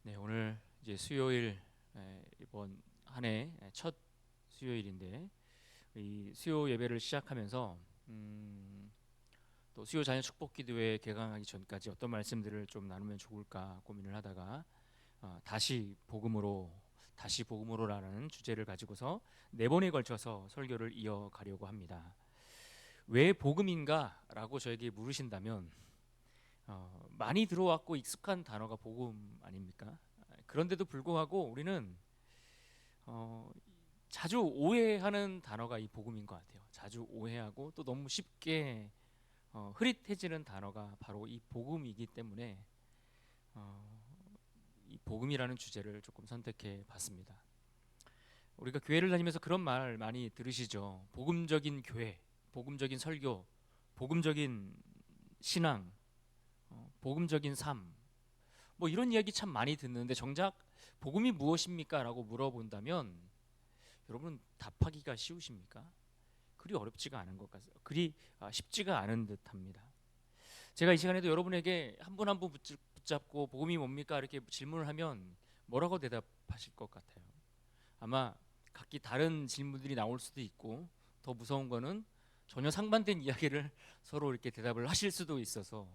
네, 오늘 이제 수요일 이번 한 해 첫 수요일인데 이 수요 예배를 시작하면서 또 수요 자녀 축복 기도회 개강하기 전까지 어떤 말씀들을 좀 나누면 좋을까 고민을 하다가 다시 복음으로라는 주제를 가지고서 네 번에 걸쳐서 설교를 이어가려고 합니다. 왜 복음인가라고 저에게 물으신다면 많이 들어왔고 익숙한 단어가 복음 아닙니까? 그런데도 불구하고 우리는 어, 자주 오해하는 단어가 이 복음인 것 같아요. 자주 오해하고 또 너무 쉽게 흐릿해지는 단어가 바로 이 복음이기 때문에 어, 이 복음이라는 주제를 조금 선택해 봤습니다. 우리가 교회를 다니면서 그런 말 많이 들으시죠. 복음적인 교회, 복음적인 설교, 복음적인 신앙, 복음적인 삶, 뭐 이런 이야기 참 많이 듣는데 정작 복음이 무엇입니까? 라고 물어본다면 여러분 답하기가 쉬우십니까? 그리 어렵지가 않은 것 같아요. 그리 쉽지가 않은 듯합니다. 제가 이 시간에도 여러분에게 한 분 한 분 붙잡고 복음이 뭡니까? 이렇게 질문을 하면 뭐라고 대답하실 것 같아요? 아마 각기 다른 질문들이 나올 수도 있고 더 무서운 거는 전혀 상반된 이야기를 서로 이렇게 대답을 하실 수도 있어서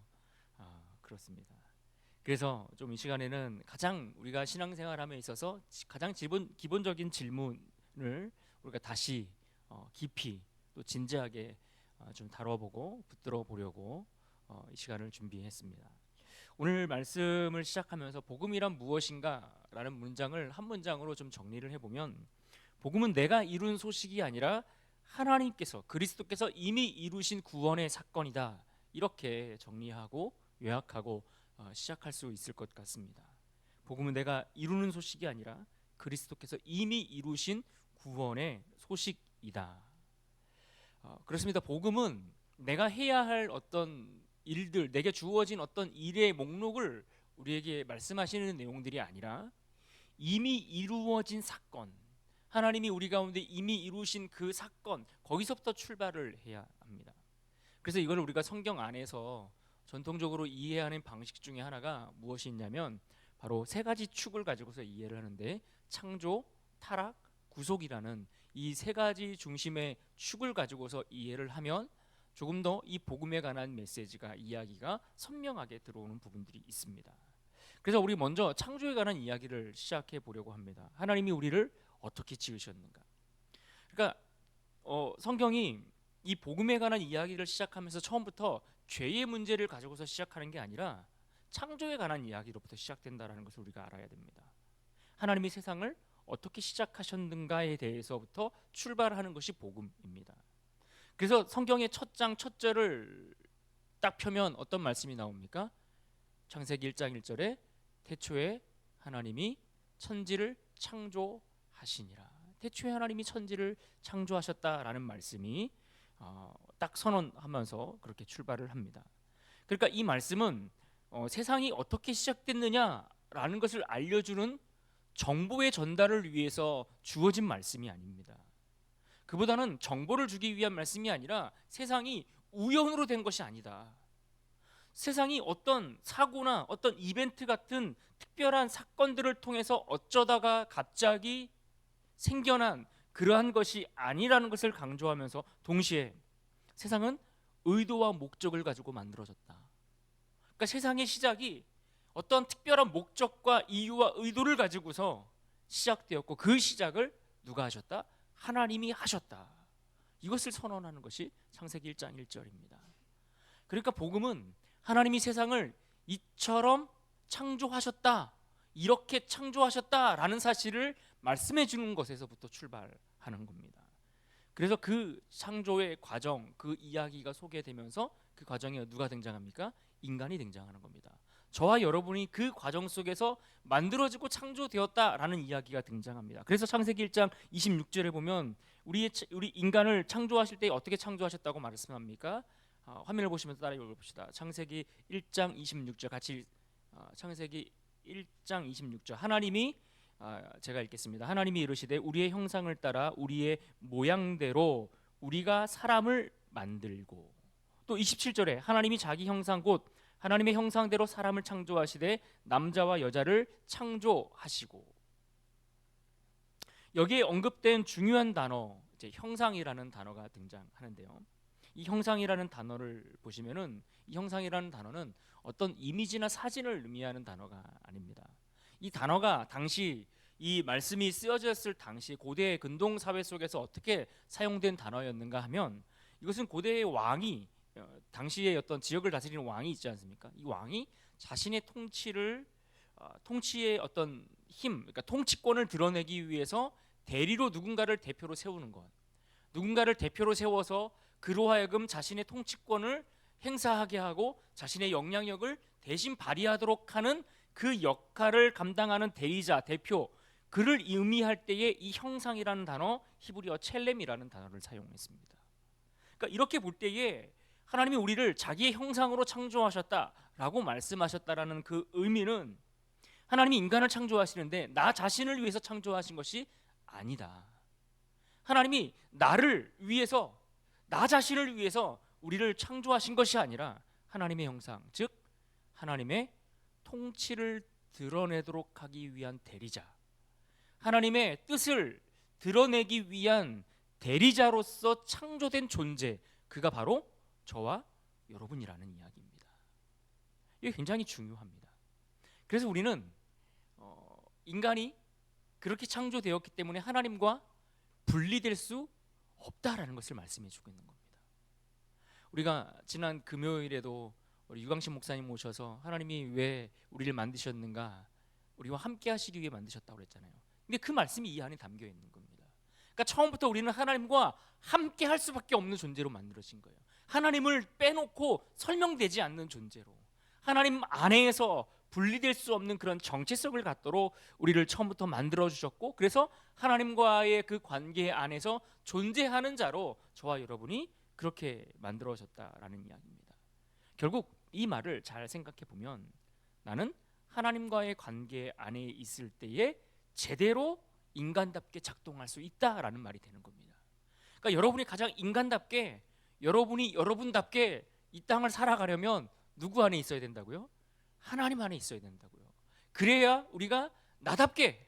그렇습니다. 그래서 좀 이 시간에는 가장 우리가 신앙생활함에 있어서 가장 기본적인 질문을 우리가 다시 깊이 또 진지하게 좀 다뤄보고 붙들어 보려고 이 시간을 준비했습니다. 오늘 말씀을 시작하면서 복음이란 무엇인가라는 문장을 한 문장으로 좀 정리를 해보면 복음은 내가 이룬 소식이 아니라 하나님께서 그리스도께서 이미 이루신 구원의 사건이다. 이렇게 정리하고 요약하고 시작할 수 있을 것 같습니다. 복음은 내가 이루는 소식이 아니라 그리스도께서 이미 이루신 구원의 소식이다. 그렇습니다. 복음은 내가 해야 할 어떤 일들, 내게 주어진 어떤 일의 목록을 우리에게 말씀하시는 내용들이 아니라 이미 이루어진 사건, 하나님이 우리 가운데 이미 이루신 그 사건, 거기서부터 출발을 해야 합니다. 그래서 이걸 우리가 성경 안에서 전통적으로 이해하는 방식 중에 하나가 무엇이 있냐면 바로 세 가지 축을 가지고서 이해를 하는데 창조, 타락, 구속이라는 이 세 가지 중심의 축을 가지고서 이해를 하면 조금 더 이 복음에 관한 메시지가 이야기가 선명하게 들어오는 부분들이 있습니다. 그래서 우리 먼저 창조에 관한 이야기를 시작해 보려고 합니다. 하나님이 우리를 어떻게 지으셨는가? 그러니까 성경이 이 복음에 관한 이야기를 시작하면서 처음부터 죄의 문제를 가지고서 시작하는 게 아니라 창조에 관한 이야기로부터 시작된다라는 것을 우리가 알아야 됩니다. 하나님이 세상을 어떻게 시작하셨는가에 대해서부터 출발하는 것이 복음입니다. 그래서 성경의 첫 장 첫 절을 딱 펴면 어떤 말씀이 나옵니까? 창세기 1장 1절에 태초에 하나님이 천지를 창조하시니라. 태초에 하나님이 천지를 창조하셨다라는 말씀이 딱 선언하면서 그렇게 출발을 합니다. 그러니까 이 말씀은 세상이 어떻게 시작됐느냐라는 것을 알려주는 정보의 전달을 위해서 주어진 말씀이 아닙니다. 그보다는 정보를 주기 위한 말씀이 아니라 세상이 우연으로 된 것이 아니다. 세상이 어떤 사고나 어떤 이벤트 같은 특별한 사건들을 통해서 어쩌다가 갑자기 생겨난 그러한 것이 아니라는 것을 강조하면서 동시에 세상은 의도와 목적을 가지고 만들어졌다. 그러니까 세상의 시작이 어떤 특별한 목적과 이유와 의도를 가지고서 시작되었고 그 시작을 누가 하셨다? 하나님이 하셨다. 이것을 선언하는 것이 창세기 1장 1절입니다. 그러니까 복음은 하나님이 세상을 이처럼 창조하셨다, 이렇게 창조하셨다라는 사실을 말씀해 주는 것에서부터 출발하는 겁니다. 그래서 그 창조의 과정, 그 이야기가 소개되면서 그 과정에 누가 등장합니까? 인간이 등장하는 겁니다. 저와 여러분이 그 과정 속에서 만들어지고 창조되었다라는 이야기가 등장합니다. 그래서 창세기 1장 26절에 보면 우리 인간을 창조하실 때 어떻게 창조하셨다고 말씀합니까? 화면을 보시면서 따라 읽어봅시다. 창세기 1장 26절 같이 창세기 1장 26절 하나님이 제가 읽겠습니다. 하나님이 이르시되 우리의 형상을 따라 우리의 모양대로 우리가 사람을 만들고 또 27절에 하나님이 자기 형상 곧 하나님의 형상대로 사람을 창조하시되 남자와 여자를 창조하시고. 여기에 언급된 중요한 단어, 이제 형상이라는 단어가 등장하는데요. 이 형상이라는 단어를 보시면은 이 형상이라는 단어는 어떤 이미지나 사진을 의미하는 단어가 아닙니다. 이 단어가 당시 이 말씀이 쓰여졌을 당시 고대 근동 사회 속에서 어떻게 사용된 단어였는가 하면, 이것은 고대의 왕이 당시의 어떤 지역을 다스리는 왕이 있지 않습니까? 이 왕이 자신의 통치의 어떤 힘, 그러니까 통치권을 드러내기 위해서 대리로 누군가를 대표로 세우는 것, 누군가를 대표로 세워서 그로 하여금 자신의 통치권을 행사하게 하고 자신의 영향력을 대신 발휘하도록 하는 그 역할을 감당하는 대리자, 대표, 그를 의미할 때에 이 형상이라는 단어, 히브리어 첼렘이라는 단어를 사용했습니다. 그러니까 이렇게 볼 때에 하나님이 우리를 자기의 형상으로 창조하셨다라고 말씀하셨다라는 그 의미는, 하나님이 인간을 창조하시는데 나 자신을 위해서 창조하신 것이 아니다. 하나님이 나를 위해서, 나 자신을 위해서 우리를 창조하신 것이 아니라 하나님의 형상, 즉 하나님의 통치를 드러내도록 하기 위한 대리자, 하나님의 뜻을 드러내기 위한 대리자로서 창조된 존재, 그가 바로 저와 여러분이라는 이야기입니다. 이게 굉장히 중요합니다. 그래서 우리는 인간이 그렇게 창조되었기 때문에 하나님과 분리될 수 없다라는 것을 말씀해 주고 있는 겁니다. 우리가 지난 금요일에도 우리 유광식 목사님 모셔서 하나님이 왜 우리를 만드셨는가, 우리와 함께 하시기 위해 만드셨다고 그랬잖아요. 근데 그 말씀이 이 안에 담겨 있는 겁니다. 그러니까 처음부터 우리는 하나님과 함께 할 수밖에 없는 존재로 만들어진 거예요. 하나님을 빼놓고 설명되지 않는 존재로, 하나님 안에서 분리될 수 없는 그런 정체성을 갖도록 우리를 처음부터 만들어 주셨고, 그래서 하나님과의 그 관계 안에서 존재하는 자로 저와 여러분이 그렇게 만들어졌다라는 이야기입니다. 결국 이 말을 잘 생각해 보면, 나는 하나님과의 관계 안에 있을 때에 제대로 인간답게 작동할 수 있다라는 말이 되는 겁니다. 그러니까 여러분이 가장 인간답게, 여러분이 여러분답게 이 땅을 살아가려면 누구 안에 있어야 된다고요? 하나님 안에 있어야 된다고요. 그래야 우리가 나답게,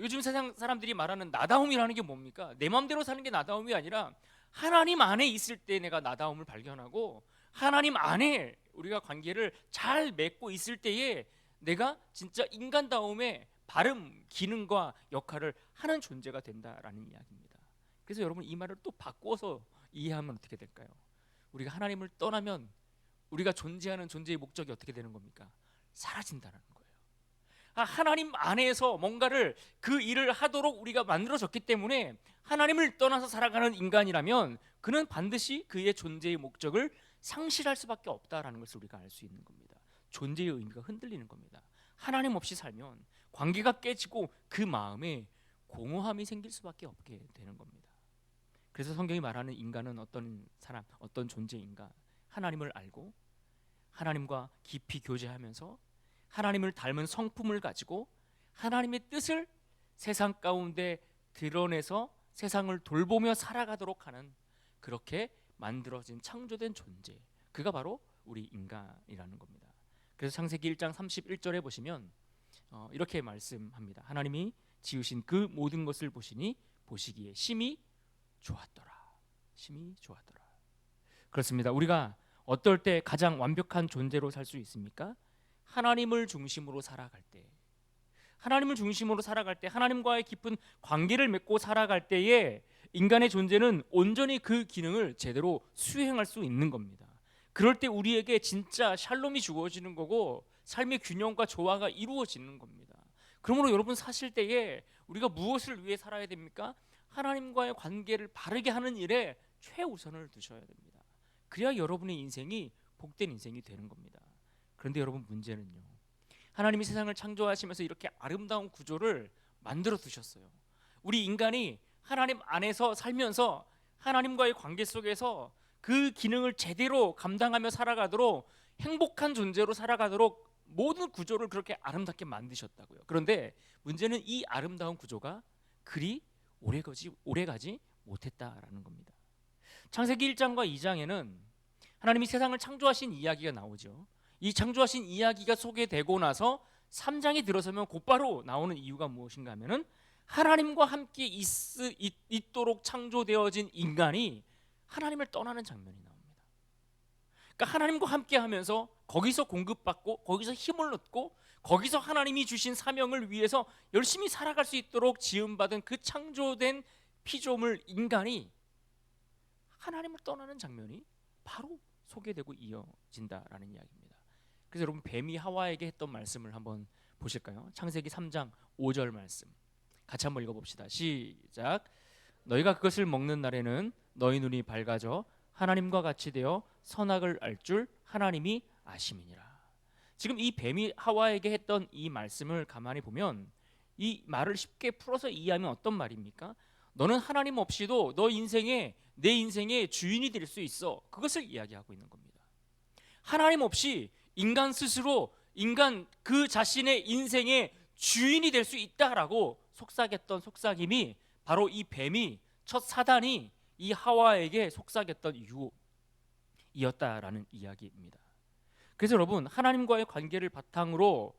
요즘 세상 사람들이 말하는 나다움이라는 게 뭡니까? 내 마음대로 사는 게 나다움이 아니라 하나님 안에 있을 때 내가 나다움을 발견하고, 하나님 안에 우리가 관계를 잘 맺고 있을 때에 내가 진짜 인간다움의 발음, 기능과 역할을 하는 존재가 된다라는 이야기입니다. 그래서 여러분, 이 말을 또 바꿔서 이해하면 어떻게 될까요? 우리가 하나님을 떠나면 우리가 존재하는 존재의 목적이 어떻게 되는 겁니까? 사라진다는 거예요. 하나님 안에서 뭔가를, 그 일을 하도록 우리가 만들어졌기 때문에 하나님을 떠나서 살아가는 인간이라면 그는 반드시 그의 존재의 목적을 상실할 수밖에 없다라는 것을 우리가 알 수 있는 겁니다. 존재의 의미가 흔들리는 겁니다. 하나님 없이 살면 관계가 깨지고 그 마음에 공허함이 생길 수밖에 없게 되는 겁니다. 그래서 성경이 말하는 인간은 어떤 사람, 어떤 존재인가? 하나님을 알고 하나님과 깊이 교제하면서 하나님을 닮은 성품을 가지고 하나님의 뜻을 세상 가운데 드러내서 세상을 돌보며 살아가도록 하는, 그렇게 만들어진 창조된 존재, 그가 바로 우리 인간이라는 겁니다. 그래서 창세기 1장 31절에 보시면 이렇게 말씀합니다. 하나님이 지으신 그 모든 것을 보시니 보시기에 심히 좋았더라. 심히 좋았더라. 그렇습니다. 우리가 어떨 때 가장 완벽한 존재로 살 수 있습니까? 하나님을 중심으로 살아갈 때, 하나님을 중심으로 살아갈 때, 하나님과의 깊은 관계를 맺고 살아갈 때에 인간의 존재는 온전히 그 기능을 제대로 수행할 수 있는 겁니다. 그럴 때 우리에게 진짜 샬롬이 주어지는 거고 삶의 균형과 조화가 이루어지는 겁니다. 그러므로 여러분, 사실 때에 우리가 무엇을 위해 살아야 됩니까? 하나님과의 관계를 바르게 하는 일에 최우선을 두셔야 됩니다. 그래야 여러분의 인생이 복된 인생이 되는 겁니다. 그런데 여러분, 문제는요, 하나님이 세상을 창조하시면서 이렇게 아름다운 구조를 만들어 두셨어요. 우리 인간이 하나님 안에서 살면서 하나님과의 관계 속에서 그 기능을 제대로 감당하며 살아가도록, 행복한 존재로 살아가도록 모든 구조를 그렇게 아름답게 만드셨다고요. 그런데 문제는 이 아름다운 구조가 그리 오래가지 못했다라는 겁니다. 창세기 1장과 2장에는 하나님이 세상을 창조하신 이야기가 나오죠. 이 창조하신 이야기가 소개되고 나서 3장에 들어서면 곧바로 나오는 이유가 무엇인가 하면은 하나님과 함께 있도록 창조되어진 인간이 하나님을 떠나는 장면이 나옵니다. 그러니까 하나님과 함께 하면서 거기서 공급받고 거기서 힘을 얻고 거기서 하나님이 주신 사명을 위해서 열심히 살아갈 수 있도록 지음받은 그 창조된 피조물 인간이 하나님을 떠나는 장면이 바로 소개되고 이어진다라는 이야기입니다. 그래서 여러분, 뱀이 하와에게 했던 말씀을 한번 보실까요? 창세기 3장 5절 말씀 같이 한번 읽어봅시다. 시작. 너희가 그것을 먹는 날에는 너희 눈이 밝아져 하나님과 같이 되어 선악을 알 줄 하나님이 아심이니라. 지금 이 뱀이 하와에게 했던 이 말씀을 가만히 보면 이 말을 쉽게 풀어서 이해하면 어떤 말입니까? 너는 하나님 없이도 내 인생의 주인이 될 수 있어. 그것을 이야기하고 있는 겁니다. 하나님 없이 인간 스스로 인간 그 자신의 인생의 주인이 될 수 있다라고 속삭였던 속삭임이 바로 이 뱀이 첫 사단이 이 하와에게 속삭였던 유혹이었다라는 이야기입니다. 그래서 여러분, 하나님과의 관계를 바탕으로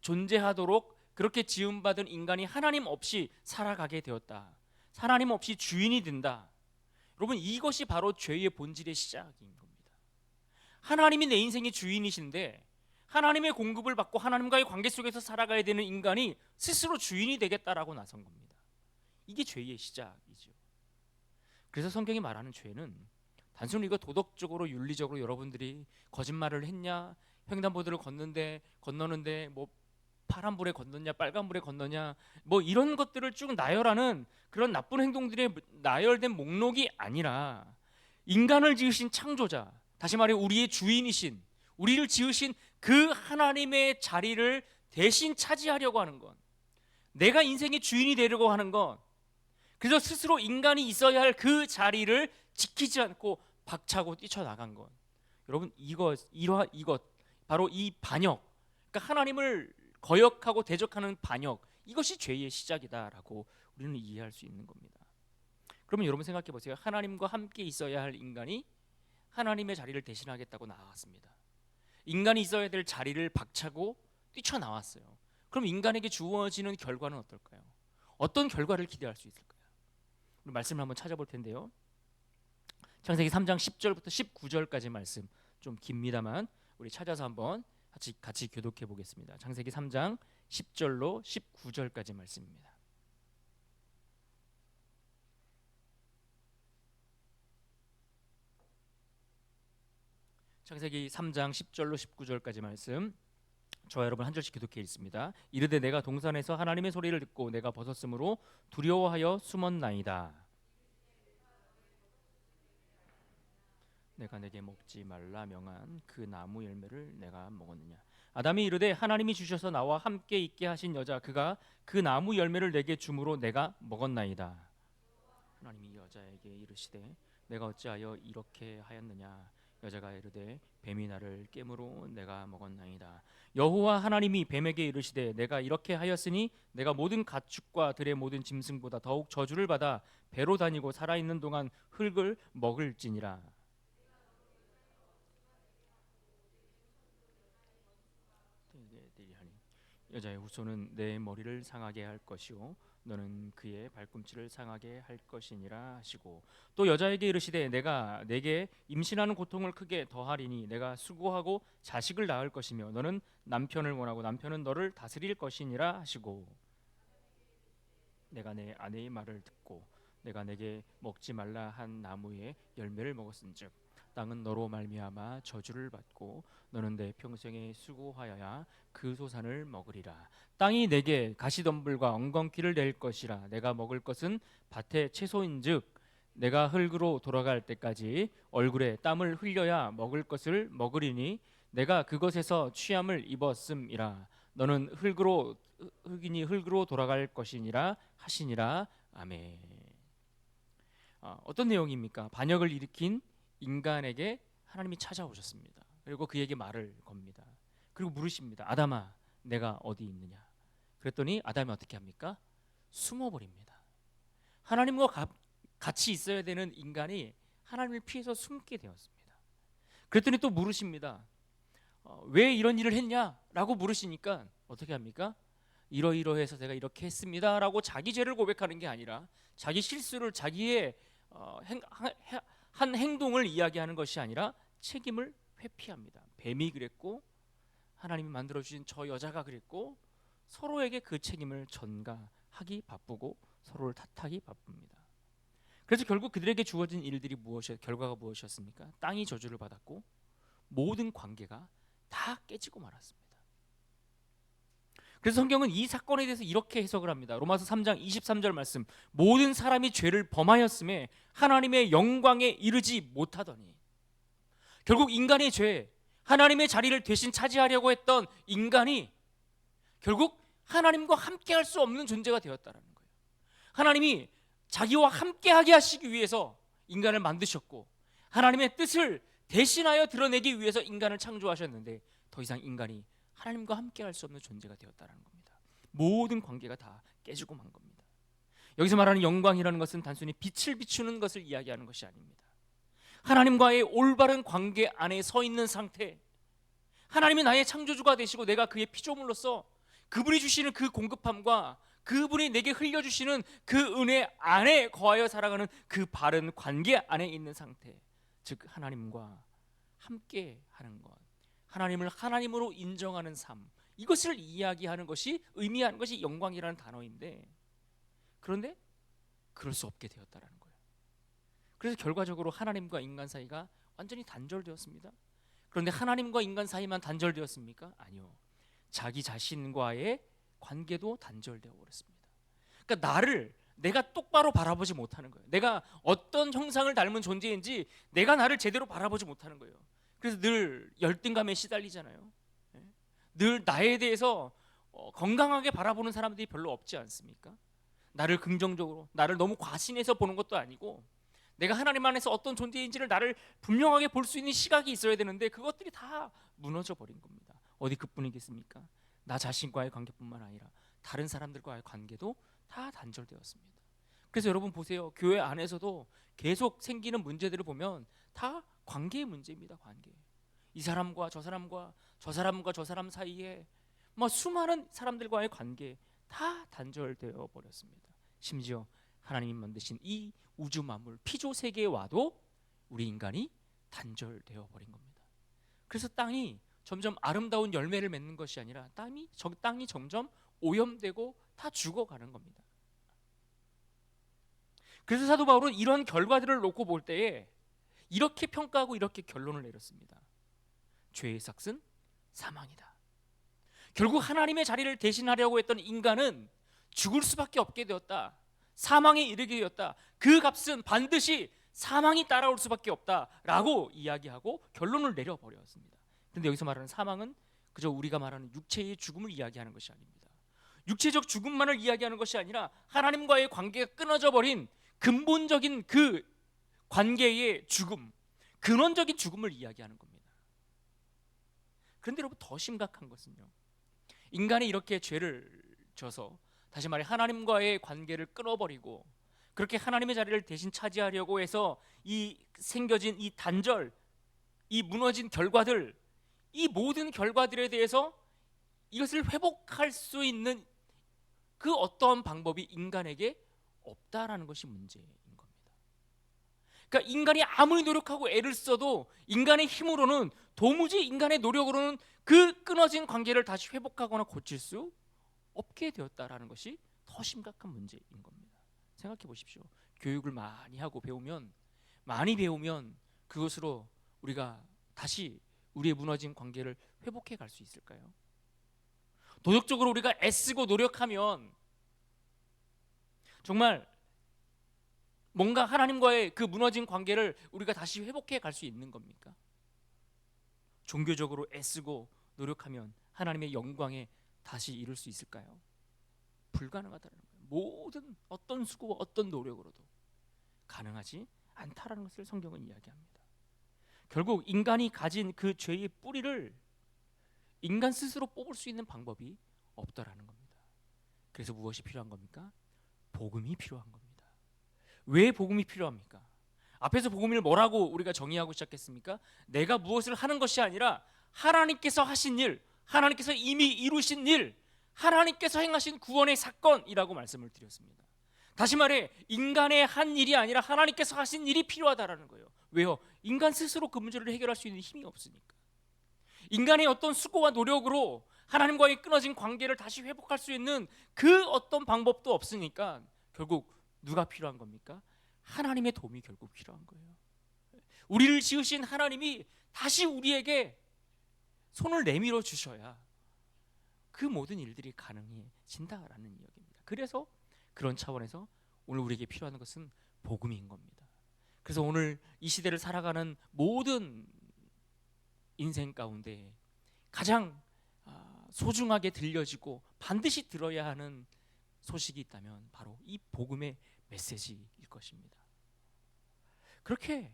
존재하도록 그렇게 지음받은 인간이 하나님 없이 살아가게 되었다. 하나님 없이 주인이 된다. 여러분, 이것이 바로 죄의 본질의 시작인 겁니다. 하나님이 내 인생의 주인이신데 하나님의 공급을 받고 하나님과의 관계 속에서 살아가야 되는 인간이 스스로 주인이 되겠다라고 나선 겁니다. 이게 죄의 시작이죠. 그래서 성경이 말하는 죄는 단순히 이거 도덕적으로 윤리적으로 여러분들이 거짓말을 했냐, 횡단보도를 건너는데 뭐 파란불에 건너냐 빨간불에 건너냐 뭐 이런 것들을 쭉 나열하는 그런 나쁜 행동들의 나열된 목록이 아니라 인간을 지으신 창조자, 다시 말해 우리의 주인이신, 우리를 지으신 그 하나님의 자리를 대신 차지하려고 하는 것, 내가 인생의 주인이 되려고 하는 것, 그래서 스스로 인간이 있어야 할 그 자리를 지키지 않고 박차고 뛰쳐나간 것, 여러분 이것 바로 이 반역, 그러니까 하나님을 거역하고 대적하는 반역, 이것이 죄의 시작이다라고 우리는 이해할 수 있는 겁니다. 그러면 여러분 생각해 보세요. 하나님과 함께 있어야 할 인간이 하나님의 자리를 대신하겠다고 나왔습니다. 인간이 있어야 될 자리를 박차고 뛰쳐나왔어요. 그럼 인간에게 주어지는 결과는 어떨까요? 어떤 결과를 기대할 수 있을까요? 우리 말씀을 한번 찾아볼 텐데요. 창세기 3장 10절부터 19절까지 말씀 좀 깁니다만 우리 찾아서 한번 같이 교독해 보겠습니다. 창세기 3장 10절로 19절까지 말씀입니다. 창세기 3장 10절로 19절까지 말씀, 저와 여러분 한 절씩 교독해 있습니다. 이르되 내가 동산에서 하나님의 소리를 듣고 내가 벗었으므로 두려워하여 숨었나이다. 내가 내게 먹지 말라 명한 그 나무 열매를 내가 먹었느냐. 아담이 이르되 하나님이 주셔서 나와 함께 있게 하신 여자 그가 그 나무 열매를 내게 주므로 내가 먹었나이다. 하나님이 여자에게 이르시되 내가 어찌하여 이렇게 하였느냐. 여자가 이르되 뱀이 나를 깨므로 내가 먹었나이다. 여호와 하나님이 뱀에게 이르시되 내가 이렇게 하였으니 내가 모든 가축과 들의 모든 짐승보다 더욱 저주를 받아 배로 다니고 살아있는 동안 흙을 먹을지니라. 여자의 후손은 내 머리를 상하게 할 것이요 너는 그의 발꿈치를 상하게 할 것이니라 하시고, 또 여자에게 이르시되 내가 내게 임신하는 고통을 크게 더하리니 내가 수고하고 자식을 낳을 것이며 너는 남편을 원하고 남편은 너를 다스릴 것이니라 하시고, 내가 내 아내의 말을 듣고 내가 내게 먹지 말라 한 나무의 열매를 먹었은즉 땅은 너로 말미암아 저주를 받고 너는 내 평생에 수고하여야 그 소산을 먹으리라. 땅이 내게 가시덤불과 엉겅퀴를 낼 것이라. 내가 먹을 것은 밭의 채소인즉 내가 흙으로 돌아갈 때까지 얼굴에 땀을 흘려야 먹을 것을 먹으리니 내가 그것에서 취함을 입었음이라. 너는 흙이니 흙으로 돌아갈 것이니라 하시니라. 아멘. 어떤 내용입니까? 반역을 일으킨 인간에게 하나님이 찾아오셨습니다. 그리고 그에게 말을 겁니다. 그리고 물으십니다. 아담아, 내가 어디 있느냐? 그랬더니 아담이 어떻게 합니까? 숨어버립니다. 하나님과 같이 있어야 되는 인간이 하나님을 피해서 숨게 되었습니다. 그랬더니 또 물으십니다. 왜 이런 일을 했냐라고 물으시니까 어떻게 합니까? 이러이러해서 제가 이렇게 했습니다라고 자기 죄를 고백하는 게 아니라 자기 실수를 자기의 한 행동을 이야기하는 것이 아니라 책임을 회피합니다. 뱀이 그랬고 하나님이 만들어주신 저 여자가 그랬고 서로에게 그 책임을 전가하기 바쁘고 서로를 탓하기 바쁩니다. 그래서 결국 그들에게 주어진 일들이 결과가 무엇이었습니까? 땅이 저주를 받았고 모든 관계가 다 깨지고 말았습니다. 그래서 성경은 이 사건에 대해서 이렇게 해석을 합니다. 로마서 3장 23절 말씀, 모든 사람이 죄를 범하였음에 하나님의 영광에 이르지 못하더니, 결국 인간의 죄, 하나님의 자리를 대신 차지하려고 했던 인간이 결국 하나님과 함께할 수 없는 존재가 되었다는 거예요. 하나님이 자기와 함께하게 하시기 위해서 인간을 만드셨고 하나님의 뜻을 대신하여 드러내기 위해서 인간을 창조하셨는데 더 이상 인간이 하나님과 함께할 수 없는 존재가 되었다는 겁니다. 모든 관계가 다 깨지고 만 겁니다. 여기서 말하는 영광이라는 것은 단순히 빛을 비추는 것을 이야기하는 것이 아닙니다. 하나님과의 올바른 관계 안에 서 있는 상태, 하나님이 나의 창조주가 되시고 내가 그의 피조물로서 그분이 주시는 그 공급함과 그분이 내게 흘려주시는 그 은혜 안에 거하여 살아가는 그 바른 관계 안에 있는 상태, 즉 하나님과 함께 하는 것, 하나님을 하나님으로 인정하는 삶, 이것을 이야기하는 것이, 의미하는 것이 영광이라는 단어인데, 그런데 그럴 수 없게 되었다라는 거예요. 그래서 결과적으로 하나님과 인간 사이가 완전히 단절되었습니다. 그런데 하나님과 인간 사이만 단절되었습니까? 아니요. 자기 자신과의 관계도 단절되어 버렸습니다. 그러니까 내가 똑바로 바라보지 못하는 거예요. 내가 어떤 형상을 닮은 존재인지 내가 나를 제대로 바라보지 못하는 거예요. 그래서 늘 열등감에 시달리잖아요. 늘 나에 대해서 건강하게 바라보는 사람들이 별로 없지 않습니까? 나를 긍정적으로, 나를 너무 과신해서 보는 것도 아니고 내가 하나님 안에서 어떤 존재인지를 나를 분명하게 볼 수 있는 시각이 있어야 되는데 그것들이 다 무너져 버린 겁니다. 어디 그뿐이겠습니까? 나 자신과의 관계뿐만 아니라 다른 사람들과의 관계도 다 단절되었습니다. 그래서 여러분 보세요. 교회 안에서도 계속 생기는 문제들을 보면 다 관계의 문제입니다. 관계. 이 사람과 저 사람과 저 사람과 저 사람 사이에 수많은 사람들과의 관계 다 단절되어 버렸습니다. 심지어 하나님이 만드신 이 우주 만물 피조 세계에 와도 우리 인간이 단절되어 버린 겁니다. 그래서 땅이 점점 아름다운 열매를 맺는 것이 아니라 땅이 점점 오염되고 다 죽어가는 겁니다. 그래서 사도 바울은 이런 결과들을 놓고 볼 때에 이렇게 평가하고 이렇게 결론을 내렸습니다. 죄의 삭은 사망이다. 결국 하나님의 자리를 대신하려고 했던 인간은 죽을 수밖에 없게 되었다. 사망에 이르게 되었다. 그 값은 반드시 사망이 따라올 수밖에 없다라고 이야기하고 결론을 내려버렸습니다. 그런데 여기서 말하는 사망은 그저 우리가 말하는 육체의 죽음을 이야기하는 것이 아닙니다. 육체적 죽음만을 이야기하는 것이 아니라 하나님과의 관계가 끊어져 버린 근본적인 그 관계의 죽음, 근원적인 죽음을 이야기하는 겁니다. 그런데 여러분 더 심각한 것은요, 인간이 이렇게 죄를 져서 다시 말해 하나님과의 관계를 끊어버리고 그렇게 하나님의 자리를 대신 차지하려고 해서 이 생겨진 이 단절, 이 무너진 결과들, 이 모든 결과들에 대해서 이것을 회복할 수 있는 그 어떠한 방법이 인간에게 없다라는 것이 문제인 겁니다. 그러니까 인간이 아무리 노력하고 애를 써도 인간의 힘으로는 도무지 인간의 노력으로는 그 끊어진 관계를 다시 회복하거나 고칠 수 없게 되었다라는 것이 더 심각한 문제인 겁니다. 생각해 보십시오. 교육을 많이 배우면 그것으로 우리가 다시 우리의 무너진 관계를 회복해 갈 수 있을까요? 도덕적으로 우리가 애쓰고 노력하면 정말 뭔가 하나님과의 그 무너진 관계를 우리가 다시 회복해 갈 수 있는 겁니까? 종교적으로 애쓰고 노력하면 하나님의 영광에 다시 이룰 수 있을까요? 불가능하다는 거예요. 모든 어떤 수고와 어떤 노력으로도 가능하지 않다라는 것을 성경은 이야기합니다. 결국 인간이 가진 그 죄의 뿌리를 인간 스스로 뽑을 수 있는 방법이 없다라는 겁니다. 그래서 무엇이 필요한 겁니까? 복음이 필요한 겁니다. 왜 복음이 필요합니까? 앞에서 복음을 뭐라고 우리가 정의하고 시작했습니까? 내가 무엇을 하는 것이 아니라 하나님께서 하신 일, 하나님께서 이미 이루신 일, 하나님께서 행하신 구원의 사건이라고 말씀을 드렸습니다. 다시 말해 인간의 한 일이 아니라 하나님께서 하신 일이 필요하다라는 거예요. 왜요? 인간 스스로 그 문제를 해결할 수 있는 힘이 없으니까. 인간의 어떤 수고와 노력으로 하나님과의 끊어진 관계를 다시 회복할 수 있는 그 어떤 방법도 없으니까 결국 누가 필요한 겁니까? 하나님의 도움이 결국 필요한 거예요. 우리를 지으신 하나님이 다시 우리에게 손을 내밀어 주셔야 그 모든 일들이 가능해진다라는 이야기입니다. 그래서 그런 차원에서 오늘 우리에게 필요한 것은 복음인 겁니다. 그래서 오늘 이 시대를 살아가는 모든 인생 가운데 가장 소중하게 들려지고 반드시 들어야 하는 소식이 있다면 바로 이 복음의 메시지일 것입니다. 그렇게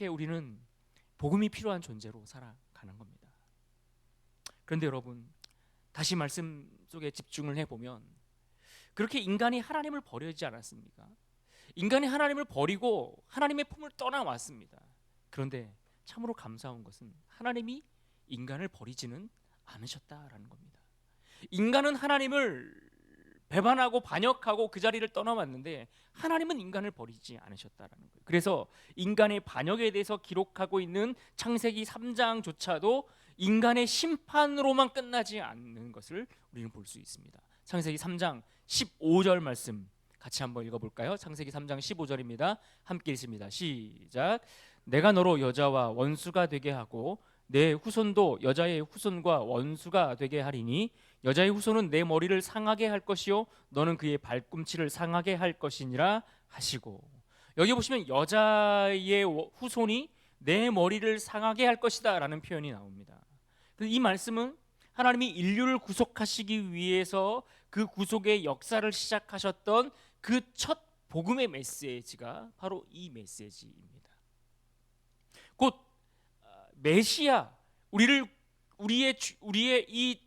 우리는 복음이 필요한 존재로 살아가는 겁니다. 그런데 여러분, 다시 말씀 속에 집중을 해보면 그렇게 인간이 하나님을 버리지 않았습니까? 인간이 하나님을 버리고 하나님의 품을 떠나왔습니다. 그런데 참으로 감사한 것은 하나님이 인간을 버리지는 않으셨다라는 겁니다. 인간은 하나님을 배반하고 반역하고 그 자리를 떠나왔는데 하나님은 인간을 버리지 않으셨다라는 거예요. 그래서 인간의 반역에 대해서 기록하고 있는 창세기 3장조차도 인간의 심판으로만 끝나지 않는 것을 우리는 볼 수 있습니다. 창세기 3장 15절 말씀 같이 한번 읽어볼까요? 창세기 3장 15절입니다. 함께 읽습니다. 시작. 내가 너로 여자와 원수가 되게 하고 내 후손도 여자의 후손과 원수가 되게 하리니 여자의 후손은 내 머리를 상하게 할 것이요 너는 그의 발꿈치를 상하게 할 것이니라 하시고, 여기 보시면 여자의 후손이 내 머리를 상하게 할 것이다 라는 표현이 나옵니다. 이 말씀은 하나님이 인류를 구속하시기 위해서 그 구속의 역사를 시작하셨던 그 첫 복음의 메시지가 바로 이 메시지입니다. 곧 메시아, 우리의 이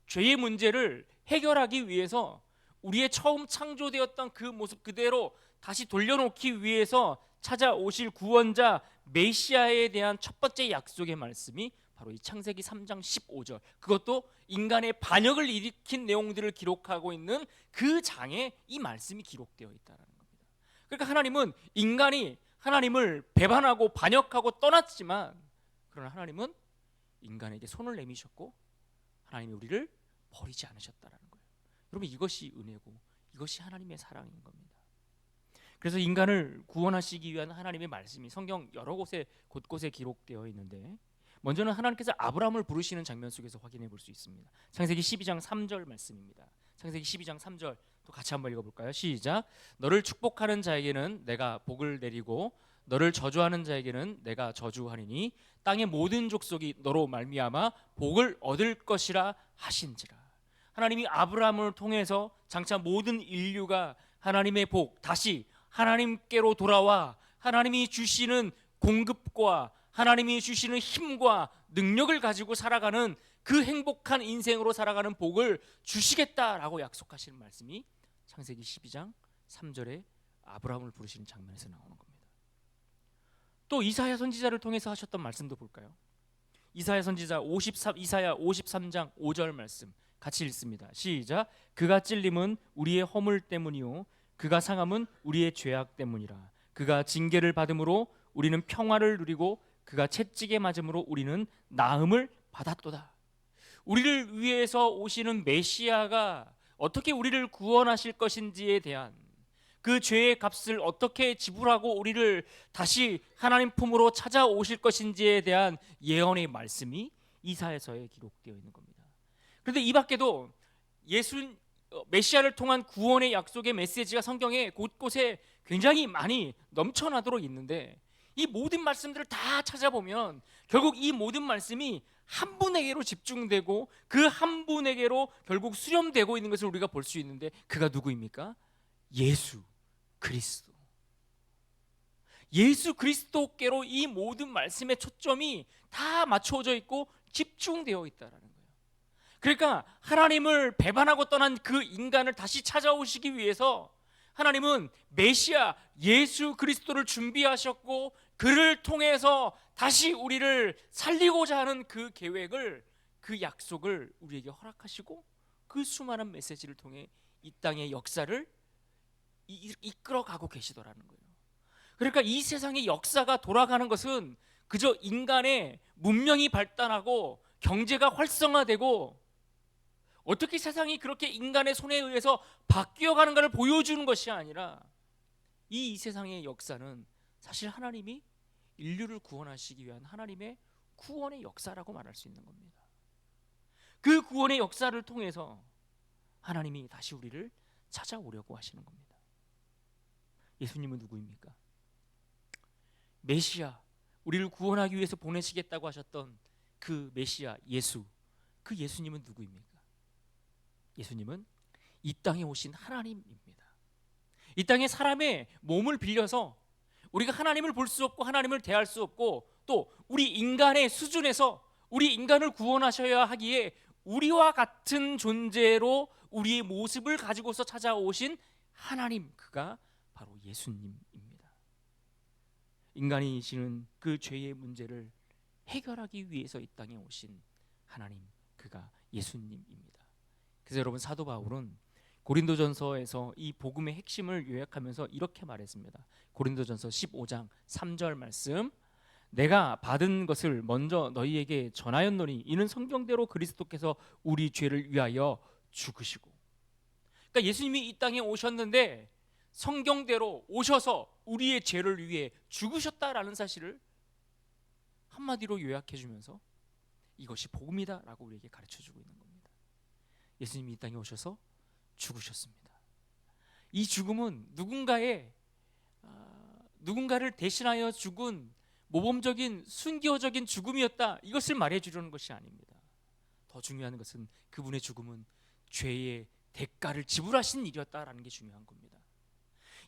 죄의 문제를 해결하기 위해서 우리의 처음 창조되었던 그 모습 그대로 다시 돌려놓기 위해서 찾아오실 구원자 메시아에 대한 첫 번째 약속의 말씀이 바로 이 창세기 3장 15절, 그것도 인간의 반역을 일으킨 내용들을 기록하고 있는 그 장에 이 말씀이 기록되어 있다는 겁니다. 그러니까 하나님은 인간이 하나님을 배반하고 반역하고 떠났지만, 그러나 하나님은 인간에게 손을 내미셨고 하나님이 우리를 버리지 않으셨다는 거예요. 여러분, 이것이 은혜고 이것이 하나님의 사랑인 겁니다. 그래서 인간을 구원하시기 위한 하나님의 말씀이 성경 여러 곳에 곳곳에 기록되어 있는데, 먼저는 하나님께서 아브라함을 부르시는 장면 속에서 확인해 볼 수 있습니다. 창세기 12장 3절 말씀입니다. 창세기 12장 3절 또 같이 한번 읽어볼까요? 시작. 너를 축복하는 자에게는 내가 복을 내리고 너를 저주하는 자에게는 내가 저주하리니 땅의 모든 족속이 너로 말미암아 복을 얻을 것이라 하신지라. 하나님이 아브라함을 통해서 장차 모든 인류가 하나님의 복, 다시 하나님께로 돌아와 하나님이 주시는 공급과 하나님이 주시는 힘과 능력을 가지고 살아가는 그 행복한 인생으로 살아가는 복을 주시겠다라고 약속하시는 말씀이 창세기 12장 3절에 아브라함을 부르시는 장면에서 나오는 겁니다. 또 이사야 선지자를 통해서 하셨던 말씀도 볼까요? 이사야 선지자 이사야 53장 5절 말씀 같이 읽습니다. 시작. 그가 찔림은 우리의 허물 때문이요 그가 상함은 우리의 죄악 때문이라. 그가 징계를 받음으로 우리는 평화를 누리고 그가 채찍에 맞음으로 우리는 나음을 받았도다. 우리를 위해서 오시는 메시아가 어떻게 우리를 구원하실 것인지에 대한 그 죄의 값을 어떻게 지불하고 우리를 다시 하나님 품으로 찾아오실 것인지에 대한 예언의 말씀이 이사야서에 기록되어 있는 겁니다. 그런데 이 밖에도 메시아를 통한 구원의 약속의 메시지가 성경에 곳곳에 굉장히 많이 넘쳐나도록 있는데, 이 모든 말씀들을 다 찾아보면 결국 이 모든 말씀이 한 분에게로 집중되고 그 한 분에게로 결국 수렴되고 있는 것을 우리가 볼 수 있는데, 그가 누구입니까? 예수 그리스도. 예수 그리스도께로 이 모든 말씀의 초점이 다 맞춰져 있고 집중되어 있다라는 거예요. 그러니까 하나님을 배반하고 떠난 그 인간을 다시 찾아오시기 위해서 하나님은 메시아 예수 그리스도를 준비하셨고 그를 통해서 다시 우리를 살리고자 하는 그 계획을, 그 약속을 우리에게 허락하시고 그 수많은 메시지를 통해 이 땅의 역사를 이끌어가고 계시더라는 거예요. 그러니까 이 세상의 역사가 돌아가는 것은 그저 인간의 문명이 발달하고 경제가 활성화되고 어떻게 세상이 그렇게 인간의 손에 의해서 바뀌어가는가를 보여주는 것이 아니라 이 세상의 역사는 사실 하나님이 인류를 구원하시기 위한 하나님의 구원의 역사라고 말할 수 있는 겁니다. 그 구원의 역사를 통해서 하나님이 다시 우리를 찾아오려고 하시는 겁니다. 예수님은 누구입니까? 메시아, 우리를 구원하기 위해서 보내시겠다고 하셨던 그 메시아 예수, 그 예수님은 누구입니까? 예수님은 이 땅에 오신 하나님입니다. 이 땅에 사람의 몸을 빌려서 우리가 하나님을 볼 수 없고 하나님을 대할 수 없고 또 우리 인간의 수준에서 우리 인간을 구원하셔야 하기에 우리와 같은 존재로 우리의 모습을 가지고서 찾아오신 하나님, 그가 바로 예수님입니다. 인간이시는 그 죄의 문제를 해결하기 위해서 이 땅에 오신 하나님, 그가 예수님입니다. 그래서 여러분, 사도 바울은 고린도전서에서 이 복음의 핵심을 요약하면서 이렇게 말했습니다. 고린도전서 15장 3절 말씀, 내가 받은 것을 먼저 너희에게 전하였노니 이는 성경대로 그리스도께서 우리 죄를 위하여 죽으시고. 그러니까 예수님이 이 땅에 오셨는데 성경대로 오셔서 우리의 죄를 위해 죽으셨다라는 사실을 한마디로 요약해 주면서 이것이 복음이다라고 우리에게 가르쳐주고 있는 겁니다. 예수님이 이 땅에 오셔서 죽으셨습니다. 이 죽음은 누군가를 대신하여 죽은 모범적인 순교적인 죽음이었다, 이것을 말해주려는 것이 아닙니다. 더 중요한 것은 그분의 죽음은 죄의 대가를 지불하신 일이었다라는 게 중요한 겁니다.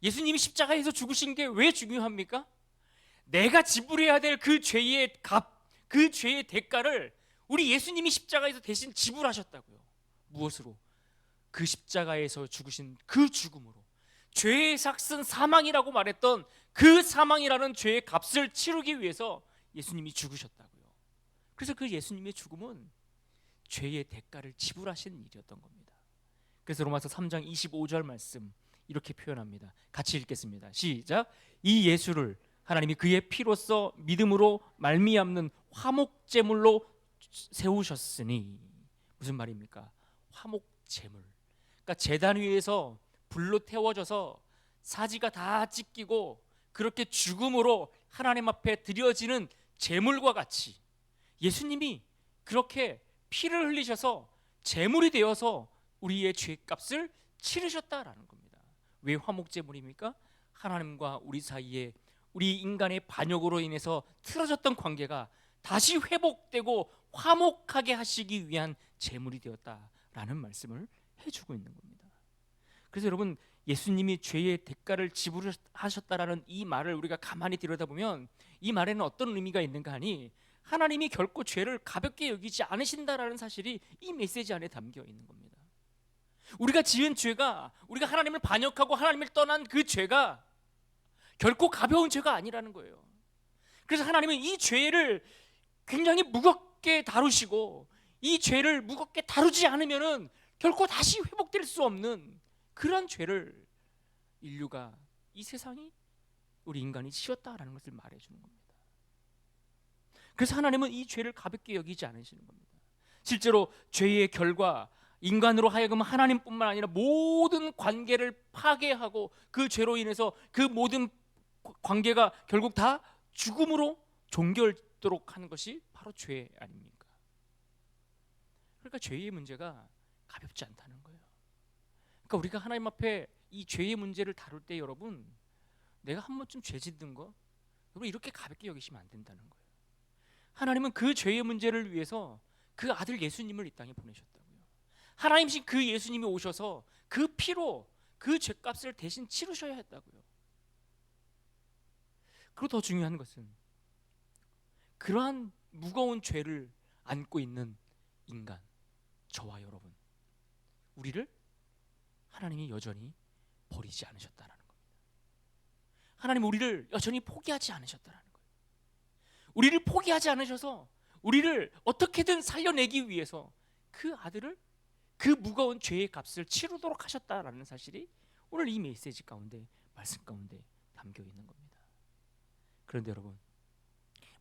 예수님이 십자가에서 죽으신 게 왜 중요합니까? 내가 지불해야 될 그 죄의 값, 그 죄의 대가를 우리 예수님이 십자가에서 대신 지불하셨다고요. 무엇으로? 그 십자가에서 죽으신 그 죽음으로, 죄의 삭슨 사망이라고 말했던 그 사망이라는 죄의 값을 치르기 위해서 예수님이 죽으셨다고요. 그래서 그 예수님의 죽음은 죄의 대가를 지불하신 일이었던 겁니다. 그래서 로마서 3장 25절 말씀 이렇게 표현합니다. 같이 읽겠습니다. 시작. 이 예수를 하나님이 그의 피로써 믿음으로 말미암는 화목제물로 세우셨으니. 무슨 말입니까? 화목제물. 그러니까 제단 위에서 불로 태워져서 사지가 다 찢기고 그렇게 죽음으로 하나님 앞에 드려지는 제물과 같이 예수님이 그렇게 피를 흘리셔서 제물이 되어서 우리의 죄값을 치르셨다라는 겁니다. 왜 화목제물입니까? 하나님과 우리 사이에 우리 인간의 반역으로 인해서 틀어졌던 관계가 다시 회복되고 화목하게 하시기 위한 제물이 되었다라는 말씀을 해주고 있는 겁니다. 그래서 여러분, 예수님이 죄의 대가를 지불하셨다라는 이 말을 우리가 가만히 들여다보면 이 말에는 어떤 의미가 있는가 하니, 하나님이 결코 죄를 가볍게 여기지 않으신다라는 사실이 이 메시지 안에 담겨 있는 겁니다. 우리가 지은 죄가, 우리가 하나님을 반역하고 하나님을 떠난 그 죄가 결코 가벼운 죄가 아니라는 거예요. 그래서 하나님은 이 죄를 굉장히 무겁게 다루시고 이 죄를 무겁게 다루지 않으면은 결코 다시 회복될 수 없는 그런 죄를 인류가, 이 세상이, 우리 인간이 지었다라는 것을 말해주는 겁니다. 그래서 하나님은 이 죄를 가볍게 여기지 않으시는 겁니다. 실제로 죄의 결과, 인간으로 하여금 하나님뿐만 아니라 모든 관계를 파괴하고 그 죄로 인해서 그 모든 관계가 결국 다 죽음으로 종결되도록 하는 것이 바로 죄 아닙니까? 그러니까 죄의 문제가 가볍지 않다는 거예요. 그러니까 우리가 하나님 앞에 이 죄의 문제를 다룰 때 여러분, 내가 한 번쯤 죄 짓는 거 여러분 이렇게 가볍게 여기시면 안 된다는 거예요. 하나님은 그 죄의 문제를 위해서 그 아들 예수님을 이 땅에 보내셨다고요. 하나님이신 그 예수님이 오셔서 그 피로 그 죄값을 대신 치르셔야 했다고요. 그리고 더 중요한 것은 그러한 무거운 죄를 안고 있는 인간, 저와 여러분, 우리를 하나님이 여전히 버리지 않으셨다는 겁니다. 하나님 우리를 여전히 포기하지 않으셨다는 거예요. 우리를 포기하지 않으셔서 우리를 어떻게든 살려내기 위해서 그 아들을 그 무거운 죄의 값을 치르도록 하셨다라는 사실이 오늘 이 메시지 가운데, 말씀 가운데 담겨 있는 겁니다. 그런데 여러분,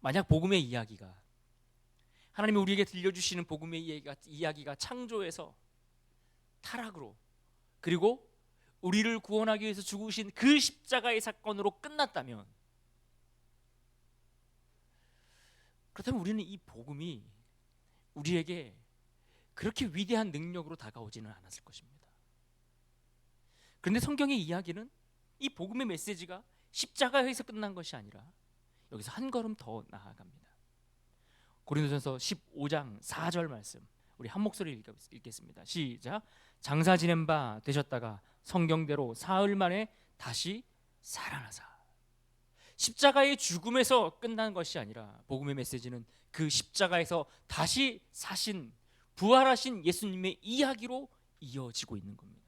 만약 복음의 이야기가, 하나님이 우리에게 들려주시는 복음의 이야기가 창조에서 타락으로, 그리고 우리를 구원하기 위해서 죽으신 그 십자가의 사건으로 끝났다면, 그렇다면 우리는 이 복음이 우리에게 그렇게 위대한 능력으로 다가오지는 않았을 것입니다. 그런데 성경의 이야기는 이 복음의 메시지가 십자가에서 끝난 것이 아니라 여기서 한 걸음 더 나아갑니다. 고린도전서 15장 4절 말씀, 우리 한 목소리 읽겠습니다. 시작. 장사 지낸 바 되셨다가 성경대로 사흘 만에 다시 살아나사. 십자가의 죽음에서 끝난 것이 아니라 복음의 메시지는 그 십자가에서 다시 사신, 부활하신 예수님의 이야기로 이어지고 있는 겁니다.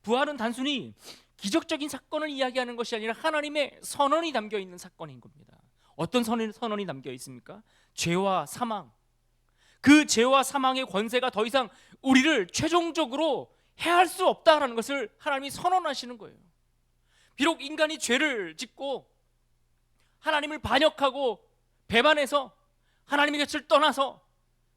부활은 단순히 기적적인 사건을 이야기하는 것이 아니라 하나님의 선언이 담겨 있는 사건인 겁니다. 어떤 선언이 담겨 있습니까? 죄와 사망, 그 죄와 사망의 권세가 더 이상 우리를 최종적으로 해할 수 없다라는 것을 하나님이 선언하시는 거예요. 비록 인간이 죄를 짓고 하나님을 반역하고 배반해서 하나님의 곁을 떠나서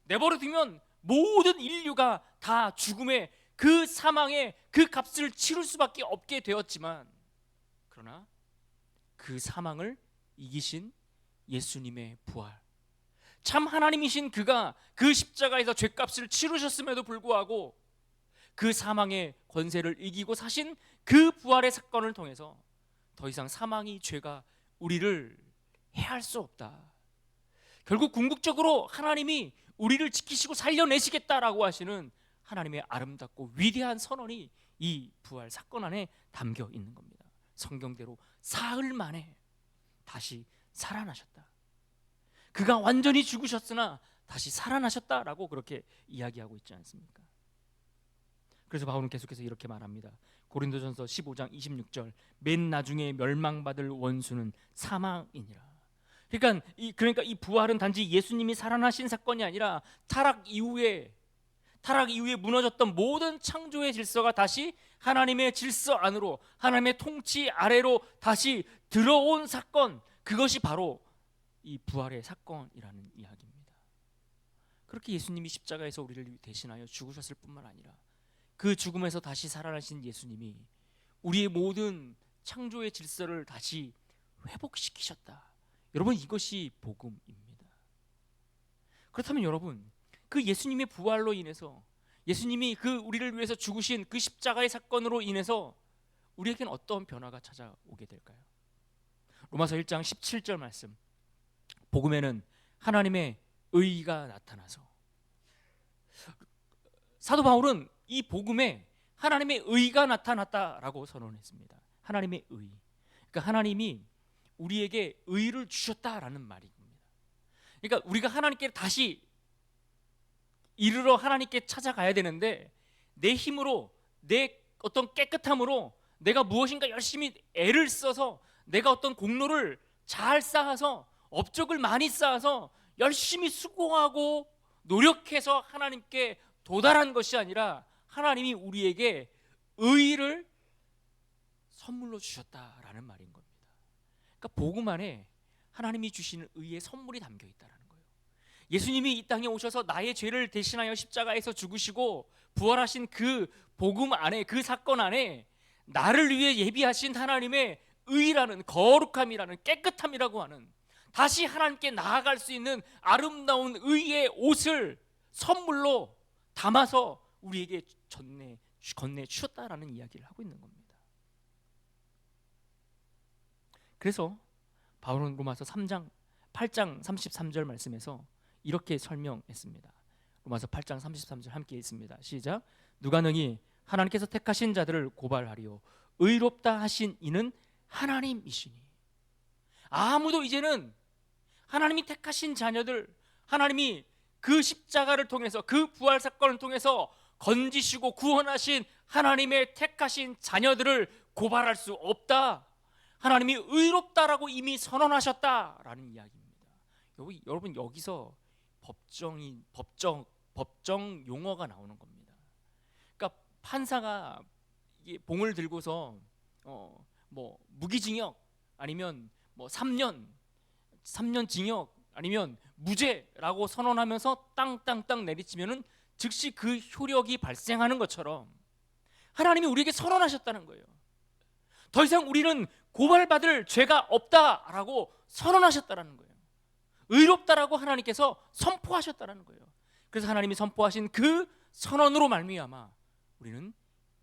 내버려 두면 모든 인류가 다 죽음의 그 사망의 그 값을 치를 수밖에 없게 되었지만, 그러나 그 사망을 이기신 예수님의 부활, 참 하나님이신 그가 그 십자가에서 죄값을 치르셨음에도 불구하고 그 사망의 권세를 이기고 사신 그 부활의 사건을 통해서 더 이상 사망이, 죄가 우리를 해할 수 없다. 결국 궁극적으로 하나님이 우리를 지키시고 살려내시겠다라고 하시는 하나님의 아름답고 위대한 선언이 이 부활 사건 안에 담겨 있는 겁니다. 성경대로 사흘 만에 다시 살아나셨다. 그가 완전히 죽으셨으나 다시 살아나셨다라고 그렇게 이야기하고 있지 않습니까? 그래서 바울은 계속해서 이렇게 말합니다. 고린도전서 15장 26절, 맨 나중에 멸망받을 원수는 사망이니라. 그러니까 이 부활은 단지 예수님이 살아나신 사건이 아니라 타락 이후에 무너졌던 모든 창조의 질서가 다시 하나님의 질서 안으로, 하나님의 통치 아래로 다시 들어온 사건, 그것이 바로 이 부활의 사건이라는 이야기입니다. 그렇게 예수님이 십자가에서 우리를 대신하여 죽으셨을 뿐만 아니라 그 죽음에서 다시 살아나신 예수님이 우리의 모든 창조의 질서를 다시 회복시키셨다. 여러분, 이것이 복음입니다. 그렇다면 여러분, 그 예수님의 부활로 인해서, 예수님이 그 우리를 위해서 죽으신 그 십자가의 사건으로 인해서 우리에게는 어떤 변화가 찾아오게 될까요? 로마서 1장 17절 말씀, 복음에는 하나님의 의가 나타나서, 사도 바울은 이 복음에 하나님의 의가 나타났다라고 선언했습니다. 하나님의 의, 그러니까 하나님이 우리에게 의를 주셨다라는 말입니다. 그러니까 우리가 하나님께 다시 이르러 하나님께 찾아가야 되는데, 내 힘으로, 내 어떤 깨끗함으로 내가 무엇인가 열심히 애를 써서, 내가 어떤 공로를 잘 쌓아서, 업적을 많이 쌓아서 열심히 수고하고 노력해서 하나님께 도달한 것이 아니라 하나님이 우리에게 의를 선물로 주셨다라는 말인 겁니다. 그러니까 복음 안에 하나님이 주시는 의의 선물이 담겨 있다는 거예요. 예수님이 이 땅에 오셔서 나의 죄를 대신하여 십자가에서 죽으시고 부활하신 그 복음 안에, 그 사건 안에 나를 위해 예비하신 하나님의 의라는, 거룩함이라는, 깨끗함이라고 하는, 다시 하나님께 나아갈 수 있는 아름다운 의의 옷을 선물로 담아서 우리에게 건네 주셨다라는 이야기를 하고 있는 겁니다. 그래서 바울은 로마서 8장 33절 말씀에서 이렇게 설명했습니다. 로마서 8장 33절 함께 읽습니다. 시작. 누가 능히 하나님께서 택하신 자들을 고발하리요, 의롭다 하신 이는 하나님이시니. 아무도 이제는 하나님이 택하신 자녀들, 하나님이 그 십자가를 통해서, 그 부활 사건을 통해서 건지시고 구원하신 하나님의 택하신 자녀들을 고발할 수 없다. 하나님이 의롭다라고 이미 선언하셨다라는 이야기입니다. 여러분 여기서 법정 용어가 나오는 겁니다. 그러니까 판사가 이게 봉을 들고서 뭐 무기징역 아니면 뭐 3년 징역 아니면 무죄라고 선언하면서 땅땅땅 내리치면은 즉시 그 효력이 발생하는 것처럼 하나님이 우리에게 선언하셨다는 거예요. 더 이상 우리는 고발받을 죄가 없다라고 선언하셨다는 거예요. 의롭다라고 하나님께서 선포하셨다는 거예요. 그래서 하나님이 선포하신 그 선언으로 말미암아 우리는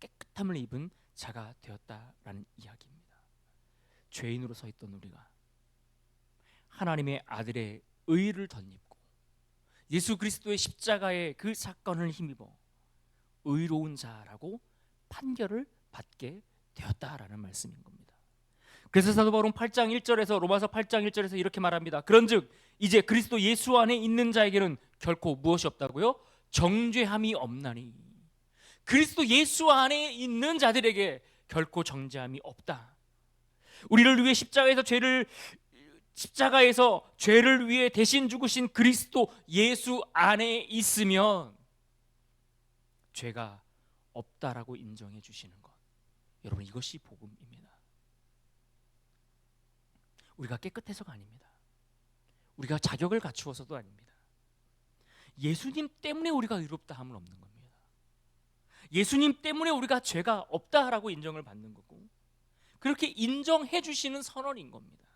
깨끗함을 입은 자가 되었다라는 이야기입니다. 죄인으로 서 있던 우리가 하나님의 아들의 의를 덧입고 예수 그리스도의 십자가의 그 사건을 힘입어 의로운 자라고 판결을 받게 되었다라는 말씀인 겁니다. 그래서 사도 바울은 8장 1절에서 로마서 8장 1절에서 이렇게 말합니다. 그런즉 이제 그리스도 예수 안에 있는 자에게는 결코 무엇이 없다고요? 정죄함이 없나니. 그리스도 예수 안에 있는 자들에게 결코 정죄함이 없다. 우리를 위해 십자가에서 죄를 위해 대신 죽으신 그리스도 예수 안에 있으면 죄가 없다라고 인정해 주시는 것, 여러분 이것이 복음입니다. 우리가 깨끗해서가 아닙니다. 우리가 자격을 갖추어서도 아닙니다. 예수님 때문에 우리가 의롭다 함은 없는 겁니다. 예수님 때문에 우리가 죄가 없다라고 인정을 받는 거고, 그렇게 인정해 주시는 선언인 겁니다.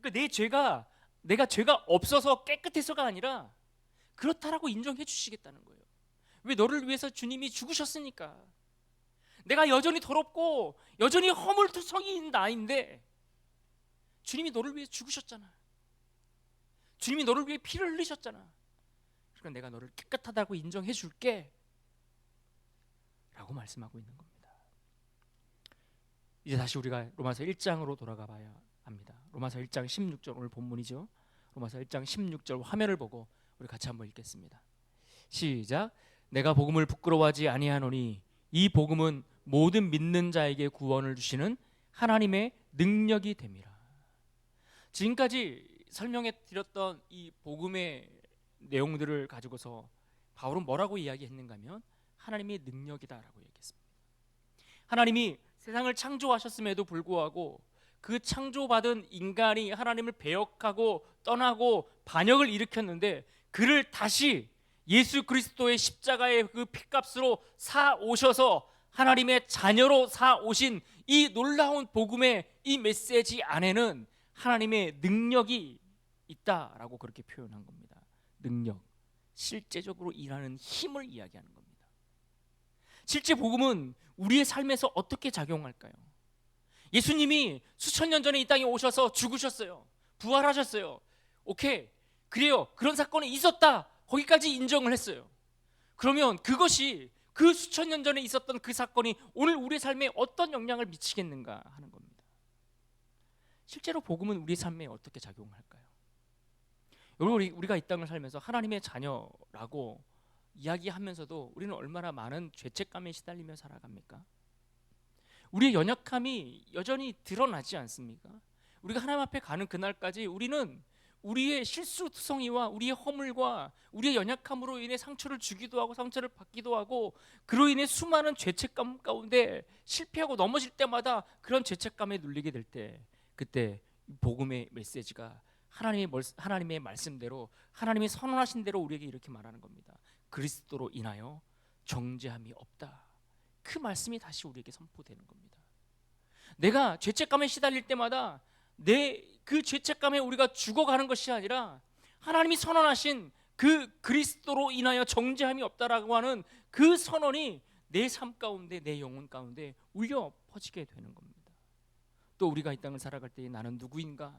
그러니까 내가 죄가 없어서 깨끗해서가 아니라 그렇다라고 인정해 주시겠다는 거예요. 왜? 너를 위해서 주님이 죽으셨으니까. 내가 여전히 더럽고 여전히 허물투성이인 나인데 주님이 너를 위해 죽으셨잖아. 주님이 너를 위해 피를 흘리셨잖아. 그러니까 내가 너를 깨끗하다고 인정해 줄게 라고 말씀하고 있는 겁니다. 이제 다시 우리가 로마서 1장으로 돌아가 봐야 합니다. 로마서 1장 16절, 오늘 본문이죠. 로마서 1장 16절 화면을 보고 우리 같이 한번 읽겠습니다. 시작. 내가 복음을 부끄러워하지 아니하노니 이 복음은 모든 믿는 자에게 구원을 주시는 하나님의 능력이 됨이라. 지금까지 설명해 드렸던 이 복음의 내용들을 가지고서 바울은 뭐라고 이야기했는가 하면 하나님의 능력이다라고 얘기했습니다. 하나님이 세상을 창조하셨음에도 불구하고 그 창조받은 인간이 하나님을 배역하고 떠나고 반역을 일으켰는데 그를 다시 예수 그리스도의 십자가의 그 피값으로 사 오셔서 하나님의 자녀로 사 오신 이 놀라운 복음의 이 메시지 안에는 하나님의 능력이 있다라고 그렇게 표현한 겁니다. 능력, 실제적으로 일하는 힘을 이야기하는 겁니다. 실제 복음은 우리의 삶에서 어떻게 작용할까요? 예수님이 수천 년 전에 이 땅에 오셔서 죽으셨어요. 부활하셨어요. 오케이, 그래요. 그런 사건이 있었다. 거기까지 인정을 했어요. 그러면 그것이 그 수천 년 전에 있었던 그 사건이 오늘 우리의 삶에 어떤 영향을 미치겠는가 하는 겁니다. 실제로 복음은 우리 삶에 어떻게 작용할까요? 여러분, 우리가 이 땅을 살면서 하나님의 자녀라고 이야기하면서도 우리는 얼마나 많은 죄책감에 시달리며 살아갑니까? 우리의 연약함이 여전히 드러나지 않습니까? 우리가 하나님 앞에 가는 그날까지 우리는 우리의 실수투성이와 우리의 허물과 우리의 연약함으로 인해 상처를 주기도 하고 상처를 받기도 하고, 그로 인해 수많은 죄책감 가운데 실패하고 넘어질 때마다 그런 죄책감에 눌리게 될 때, 그때 복음의 메시지가 하나님의 말씀대로, 하나님이 선언하신 대로 우리에게 이렇게 말하는 겁니다. 그리스도로 인하여 정죄함이 없다. 그 말씀이 다시 우리에게 선포되는 겁니다. 내가 죄책감에 시달릴 때마다 그 죄책감에 우리가 죽어가는 것이 아니라 하나님이 선언하신 그 그리스도로 인하여 정죄함이 없다라고 하는 그 선언이 내 삶 가운데, 내 영혼 가운데 울려 퍼지게 되는 겁니다. 또 우리가 이 땅을 살아갈 때 나는 누구인가?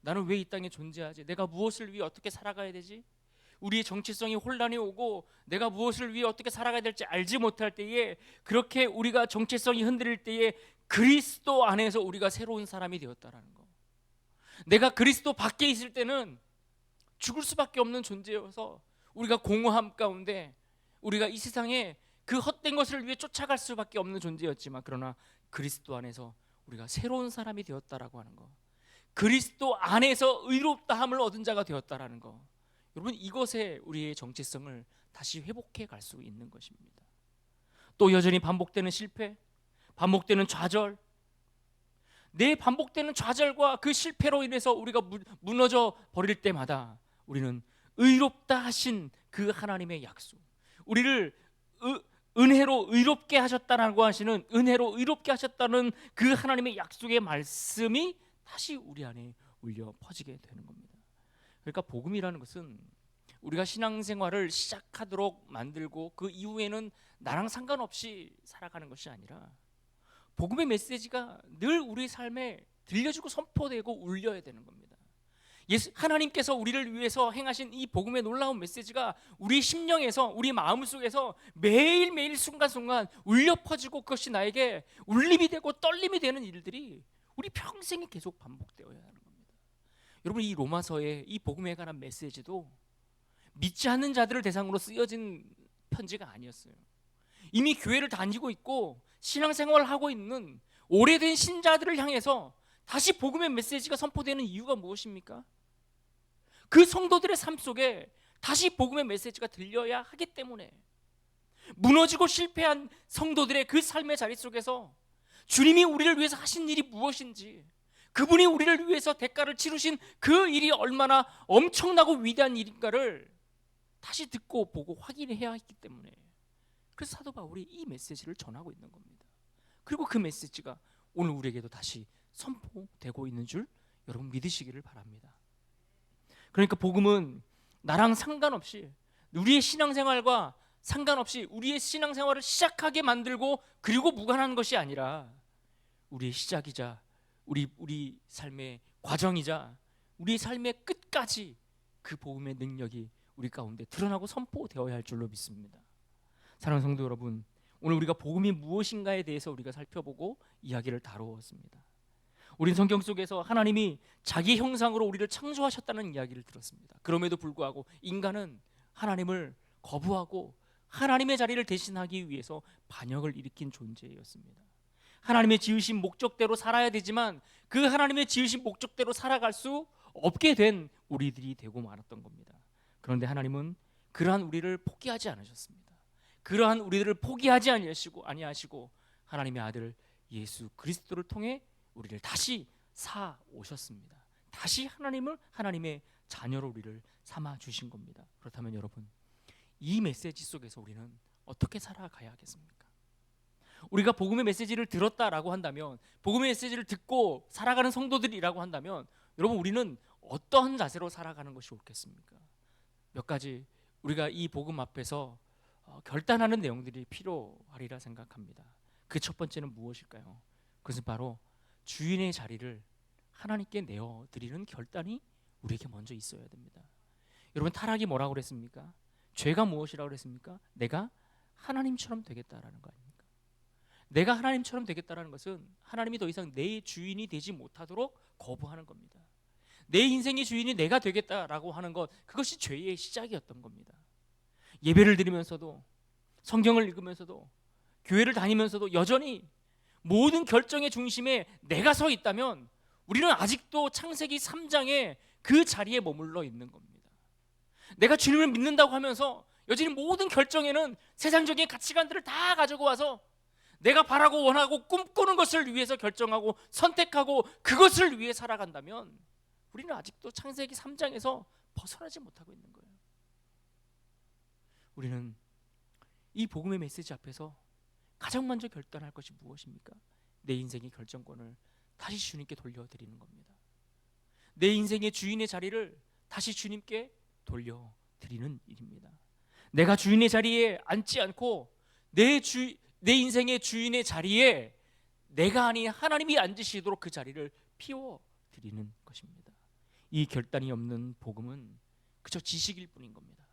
나는 왜 이 땅에 존재하지? 내가 무엇을 위해 어떻게 살아가야 되지? 우리의 정체성이 혼란이 오고 내가 무엇을 위해 어떻게 살아가야 될지 알지 못할 때에, 그렇게 우리가 정체성이 흔들릴 때에 그리스도 안에서 우리가 새로운 사람이 되었다라는 거. 내가 그리스도 밖에 있을 때는 죽을 수밖에 없는 존재여서 우리가 공허함 가운데 우리가 이 세상에 그 헛된 것을 위해 쫓아갈 수밖에 없는 존재였지만, 그러나 그리스도 안에서 우리가 새로운 사람이 되었다라고 하는 거, 그리스도 안에서 의롭다함을 얻은 자가 되었다라는 거. 여러분, 이것에 우리의 정체성을 다시 회복해 갈 수 있는 것입니다. 또 여전히 반복되는 실패, 반복되는 좌절, 내 반복되는 좌절과 그 실패로 인해서 우리가 무너져 버릴 때마다 우리는 의롭다 하신 그 하나님의 약속, 우리를 은혜로 의롭게 하셨다라고 하시는, 은혜로 의롭게 하셨다는 그 하나님의 약속의 말씀이 다시 우리 안에 울려 퍼지게 되는 겁니다. 그러니까 복음이라는 것은 우리가 신앙생활을 시작하도록 만들고 그 이후에는 나랑 상관없이 살아가는 것이 아니라, 복음의 메시지가 늘 우리 삶에 들려주고 선포되고 울려야 되는 겁니다. 하나님께서 우리를 위해서 행하신 이 복음의 놀라운 메시지가 우리 심령에서, 우리 마음속에서 매일매일 순간순간 울려 퍼지고, 그것이 나에게 울림이 되고 떨림이 되는 일들이 우리 평생에 계속 반복되어야 하는 겁니다. 여러분, 이 로마서의 이 복음에 관한 메시지도 믿지 않는 자들을 대상으로 쓰여진 편지가 아니었어요. 이미 교회를 다니고 있고 신앙생활을 하고 있는 오래된 신자들을 향해서 다시 복음의 메시지가 선포되는 이유가 무엇입니까? 그 성도들의 삶 속에 다시 복음의 메시지가 들려야 하기 때문에, 무너지고 실패한 성도들의 그 삶의 자리 속에서 주님이 우리를 위해서 하신 일이 무엇인지, 그분이 우리를 위해서 대가를 치르신 그 일이 얼마나 엄청나고 위대한 일인가를 다시 듣고 보고 확인해야 하기 때문에, 그래서 사도 바울이 이 메시지를 전하고 있는 겁니다. 그리고 그 메시지가 오늘 우리에게도 다시 선포되고 있는 줄 여러분 믿으시기를 바랍니다. 그러니까 복음은 나랑 상관없이, 우리의 신앙생활과 상관없이 우리의 신앙생활을 시작하게 만들고 그리고 무관한 것이 아니라 우리의 시작이자 우리 삶의 과정이자 우리 삶의 끝까지 그 복음의 능력이 우리 가운데 드러나고 선포되어야 할 줄로 믿습니다. 사랑하는 성도 여러분, 오늘 우리가 복음이 무엇인가에 대해서 우리가 살펴보고 이야기를 다루었습니다. 우린 성경 속에서 하나님이 자기 형상으로 우리를 창조하셨다는 이야기를 들었습니다. 그럼에도 불구하고 인간은 하나님을 거부하고 하나님의 자리를 대신하기 위해서 반역을 일으킨 존재였습니다. 하나님의 지으신 목적대로 살아야 되지만 그 하나님의 지으신 목적대로 살아갈 수 없게 된 우리들이 되고 말았던 겁니다. 그런데 하나님은 그러한 우리를 포기하지 않으셨습니다. 그러한 우리들을 포기하지 아니하시고 하나님의 아들 예수 그리스도를 통해 우리를 다시 사 오셨습니다. 다시 하나님의 자녀로 우리를 삼아 주신 겁니다. 그렇다면 여러분, 이 메시지 속에서 우리는 어떻게 살아가야 하겠습니까? 우리가 복음의 메시지를 들었다라고 한다면, 복음의 메시지를 듣고 살아가는 성도들이라고 한다면, 여러분 우리는 어떠한 자세로 살아가는 것이 옳겠습니까? 몇 가지 우리가 이 복음 앞에서 결단하는 내용들이 필요하리라 생각합니다. 그 첫 번째는 무엇일까요? 그것은 바로 주인의 자리를 하나님께 내어드리는 결단이 우리에게 먼저 있어야 됩니다. 여러분, 타락이 뭐라고 그랬습니까? 죄가 무엇이라고 그랬습니까? 내가 하나님처럼 되겠다라는 거 아닙니까? 내가 하나님처럼 되겠다라는 것은 하나님이 더 이상 내 주인이 되지 못하도록 거부하는 겁니다. 내 인생의 주인이 내가 되겠다라고 하는 것, 그것이 죄의 시작이었던 겁니다. 예배를 드리면서도, 성경을 읽으면서도, 교회를 다니면서도 여전히 모든 결정의 중심에 내가 서 있다면 우리는 아직도 창세기 3장의 그 자리에 머물러 있는 겁니다. 내가 주님을 믿는다고 하면서 여전히 모든 결정에는 세상적인 가치관들을 다 가지고 와서 내가 바라고 원하고 꿈꾸는 것을 위해서 결정하고 선택하고 그것을 위해 살아간다면 우리는 아직도 창세기 3장에서 벗어나지 못하고 있는 거예요. 우리는 이 복음의 메시지 앞에서 가장 먼저 결단할 것이 무엇입니까? 내 인생의 결정권을 다시 주님께 돌려드리는 겁니다. 내 인생의 주인의 자리를 다시 주님께 돌려드리는 일입니다. 내가 주인의 자리에 앉지 않고 내 인생의 주인의 자리에 내가 아닌 하나님이 앉으시도록 그 자리를 피워드리는 것입니다. 이 결단이 없는 복음은 그저 지식일 뿐인 겁니다.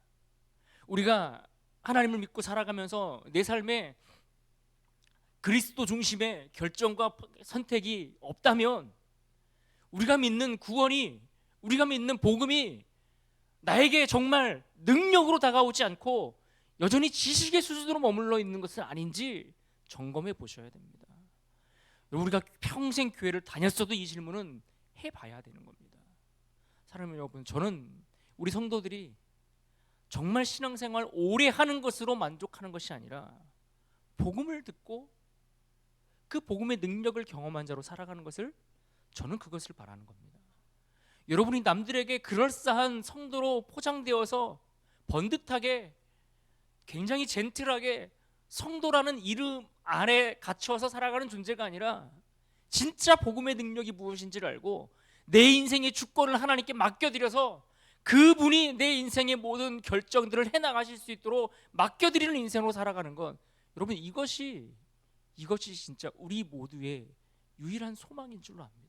우리가 하나님을 믿고 살아가면서 내 삶에 그리스도 중심의 결정과 선택이 없다면, 우리가 믿는 구원이, 우리가 믿는 복음이 나에게 정말 능력으로 다가오지 않고 여전히 지식의 수준으로 머물러 있는 것은 아닌지 점검해 보셔야 됩니다. 우리가 평생 교회를 다녔어도 이 질문은 해봐야 되는 겁니다. 사랑하는 여러분, 저는 우리 성도들이 정말 신앙생활 오래 하는 것으로 만족하는 것이 아니라 복음을 듣고 그 복음의 능력을 경험한 자로 살아가는 것을, 저는 그것을 바라는 겁니다. 여러분이 남들에게 그럴싸한 성도로 포장되어서 번듯하게 굉장히 젠틀하게 성도라는 이름 안에 갇혀서 살아가는 존재가 아니라 진짜 복음의 능력이 무엇인지를 알고 내 인생의 주권을 하나님께 맡겨드려서 그분이 내 인생의 모든 결정들을 해나가실 수 있도록 맡겨드리는 인생으로 살아가는 것, 여러분 이것이 진짜 우리 모두의 유일한 소망인 줄로 압니다.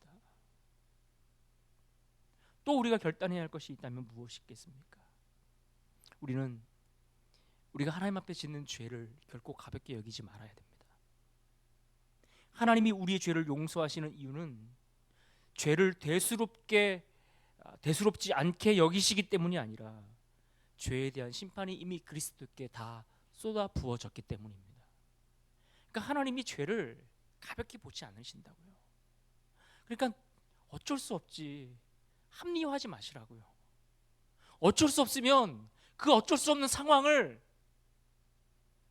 또 우리가 결단해야 할 것이 있다면 무엇이 있겠습니까? 우리가 하나님 앞에 짓는 죄를 결코 가볍게 여기지 말아야 됩니다. 하나님이 우리의 죄를 용서하시는 이유는 죄를 대수롭지 않게 여기시기 때문이 아니라 죄에 대한 심판이 이미 그리스도께 다 쏟아 부어졌기 때문입니다. 그러니까 하나님이 죄를 가볍게 보지 않으신다고요. 그러니까 어쩔 수 없지, 합리화하지 마시라고요. 어쩔 수 없으면 그 어쩔 수 없는 상황을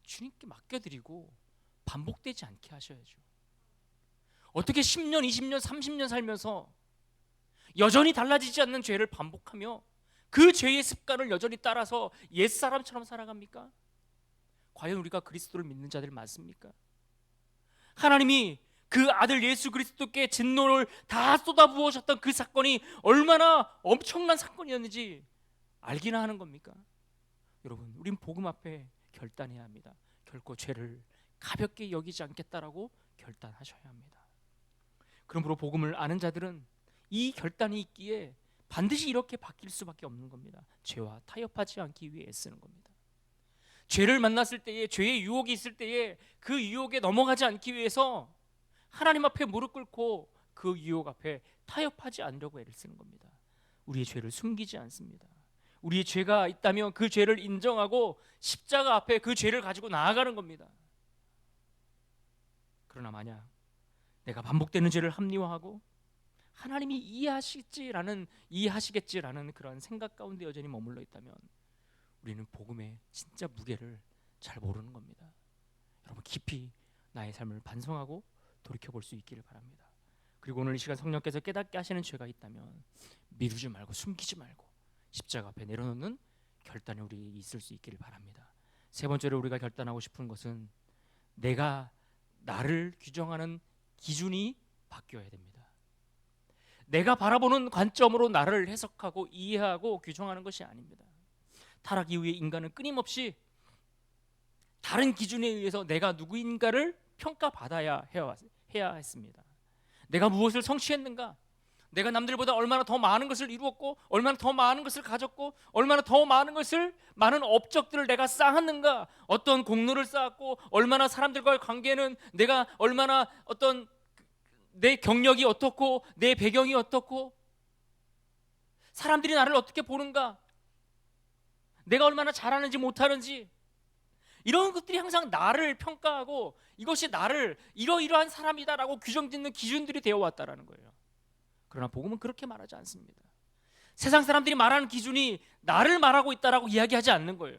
주님께 맡겨드리고 반복되지 않게 하셔야죠. 어떻게 10년, 20년, 30년 살면서 여전히 달라지지 않는 죄를 반복하며 그 죄의 습관을 여전히 따라서 옛사람처럼 살아갑니까? 과연 우리가 그리스도를 믿는 자들 맞습니까? 하나님이 그 아들 예수 그리스도께 진노를 다 쏟아부으셨던 그 사건이 얼마나 엄청난 사건이었는지 알기나 하는 겁니까? 여러분, 우린 복음 앞에 결단해야 합니다. 결코 죄를 가볍게 여기지 않겠다라고 결단하셔야 합니다. 그러므로 복음을 아는 자들은 이 결단이 있기에 반드시 이렇게 바뀔 수밖에 없는 겁니다. 죄와 타협하지 않기 위해 애쓰는 겁니다. 죄를 만났을 때에, 죄의 유혹이 있을 때에 그 유혹에 넘어가지 않기 위해서 하나님 앞에 무릎 꿇고 그 유혹 앞에 타협하지 않으려고 애를 쓰는 겁니다. 우리의 죄를 숨기지 않습니다. 우리의 죄가 있다면 그 죄를 인정하고 십자가 앞에 그 죄를 가지고 나아가는 겁니다. 그러나 만약 내가 반복되는 죄를 합리화하고 하나님이 이해하시겠지라는 그런 생각 가운데 여전히 머물러 있다면 우리는 복음의 진짜 무게를 잘 모르는 겁니다. 여러분, 깊이 나의 삶을 반성하고 돌이켜볼 수 있기를 바랍니다. 그리고 오늘 이 시간 성령께서 깨닫게 하시는 죄가 있다면 미루지 말고 숨기지 말고 십자가 앞에 내려놓는 결단이 우리에게 있을 수 있기를 바랍니다. 세 번째로 우리가 결단하고 싶은 것은 나를 규정하는 기준이 바뀌어야 됩니다. 내가 바라보는 관점으로 나를 해석하고 이해하고 규정하는 것이 아닙니다. 타락 이후에 인간은 끊임없이 다른 기준에 의해서 내가 누구인가를 평가받아야 해야 했습니다. 내가 무엇을 성취했는가? 내가 남들보다 얼마나 더 많은 것을 이루었고, 얼마나 더 많은 것을 가졌고, 얼마나 더 많은 업적들을 내가 쌓았는가? 어떤 공로를 쌓았고, 얼마나 사람들과의 관계는 내가 얼마나 내 경력이 어떻고, 내 배경이 어떻고, 사람들이 나를 어떻게 보는가? 내가 얼마나 잘하는지 못하는지, 이런 것들이 항상 나를 평가하고 이것이 나를 이러이러한 사람이다라고 규정짓는 기준들이 되어 왔다라는 거예요. 그러나 복음은 그렇게 말하지 않습니다. 세상 사람들이 말하는 기준이 나를 말하고 있다라고 이야기하지 않는 거예요.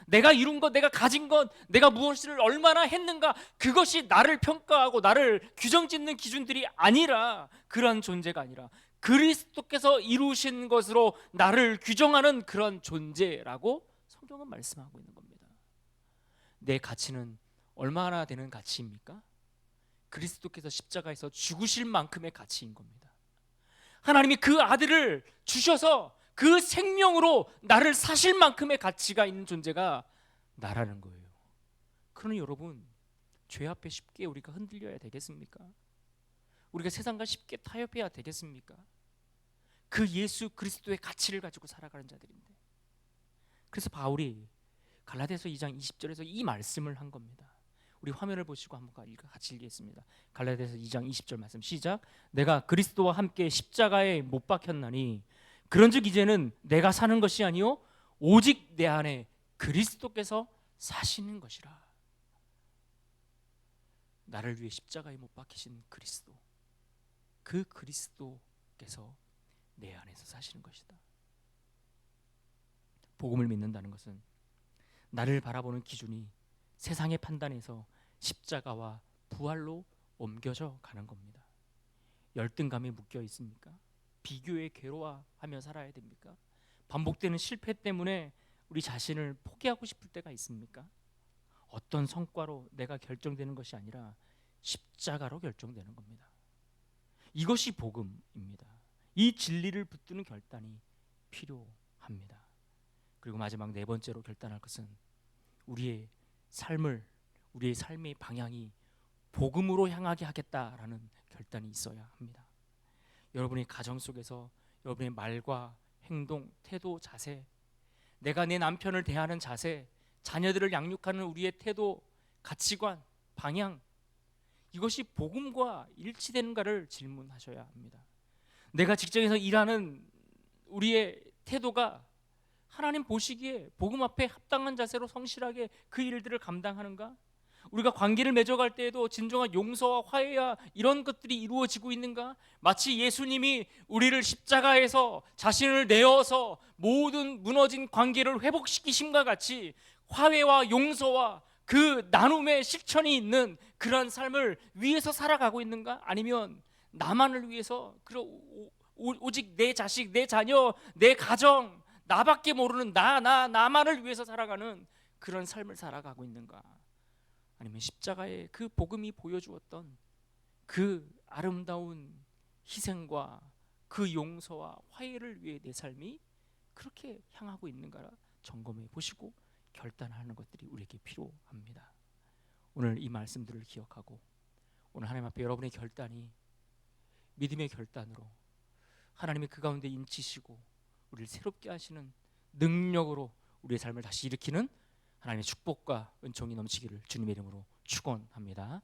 내가 이룬 것, 내가 가진 것, 내가 무엇을 얼마나 했는가, 그것이 나를 평가하고 나를 규정짓는 기준들이 아니라, 그런 존재가 아니라 그리스도께서 이루신 것으로 나를 규정하는 그런 존재라고 성경은 말씀하고 있는 겁니다. 내 가치는 얼마나 되는 가치입니까? 그리스도께서 십자가에서 죽으실 만큼의 가치인 겁니다. 하나님이 그 아들을 주셔서 그 생명으로 나를 사실 만큼의 가치가 있는 존재가 나라는 거예요. 그러니 여러분, 죄 앞에 쉽게 우리가 흔들려야 되겠습니까? 우리가 세상과 쉽게 타협해야 되겠습니까? 그 예수 그리스도의 가치를 가지고 살아가는 자들인데. 그래서 바울이 갈라디아서 2장 20절에서 이 말씀을 한 겁니다. 우리 화면을 보시고 한번 같이 읽겠습니다. 갈라디아서 2장 20절 말씀 시작. 내가 그리스도와 함께 십자가에 못 박혔나니 그런즉 이제는 내가 사는 것이 아니요 오직 내 안에 그리스도께서 사시는 것이라. 나를 위해 십자가에 못 박히신 그리스도, 그 그리스도께서 주께서 내 안에서 사시는 것이다. 복음을 믿는다는 것은 나를 바라보는 기준이 세상의 판단에서 십자가와 부활로 옮겨져 가는 겁니다. 열등감에 묶여 있습니까? 비교에 괴로워하며 살아야 됩니까? 반복되는 실패 때문에 우리 자신을 포기하고 싶을 때가 있습니까? 어떤 성과로 내가 결정되는 것이 아니라 십자가로 결정되는 겁니다. 이것이 복음입니다. 이 진리를 붙드는 결단이 필요합니다. 그리고 마지막 네 번째로 결단할 것은 우리의 삶의 방향이 복음으로 향하게 하겠다라는 결단이 있어야 합니다. 여러분의 가정 속에서 여러분의 말과 행동, 태도, 자세, 내가 내 남편을 대하는 자세, 자녀들을 양육하는 우리의 태도, 가치관, 방향, 이것이 복음과 일치되는가를 질문하셔야 합니다. 내가 직장에서 일하는 우리의 태도가 하나님 보시기에 복음 앞에 합당한 자세로 성실하게 그 일들을 감당하는가? 우리가 관계를 맺어갈 때에도 진정한 용서와 화해와 이런 것들이 이루어지고 있는가? 마치 예수님이 우리를 십자가에서 자신을 내어서 모든 무너진 관계를 회복시키심과 같이 화해와 용서와 그 나눔의 실천이 있는 그런 삶을 위해서 살아가고 있는가? 아니면 나만을 위해서 오직 내 자식, 내 자녀, 내 가정, 나밖에 모르는 나만을 위해서 살아가는 그런 삶을 살아가고 있는가? 아니면 십자가의 그 복음이 보여주었던 그 아름다운 희생과 그 용서와 화해를 위해 내 삶이 그렇게 향하고 있는가 점검해 보시고 결단하는 것들이 우리에게 필요합니다. 오늘 이 말씀들을 기억하고 오늘 하나님 앞에 여러분의 결단이 믿음의 결단으로 하나님이 그 가운데 인치시고 우리를 새롭게 하시는 능력으로 우리의 삶을 다시 일으키는 하나님의 축복과 은총이 넘치기를 주님의 이름으로 축원합니다.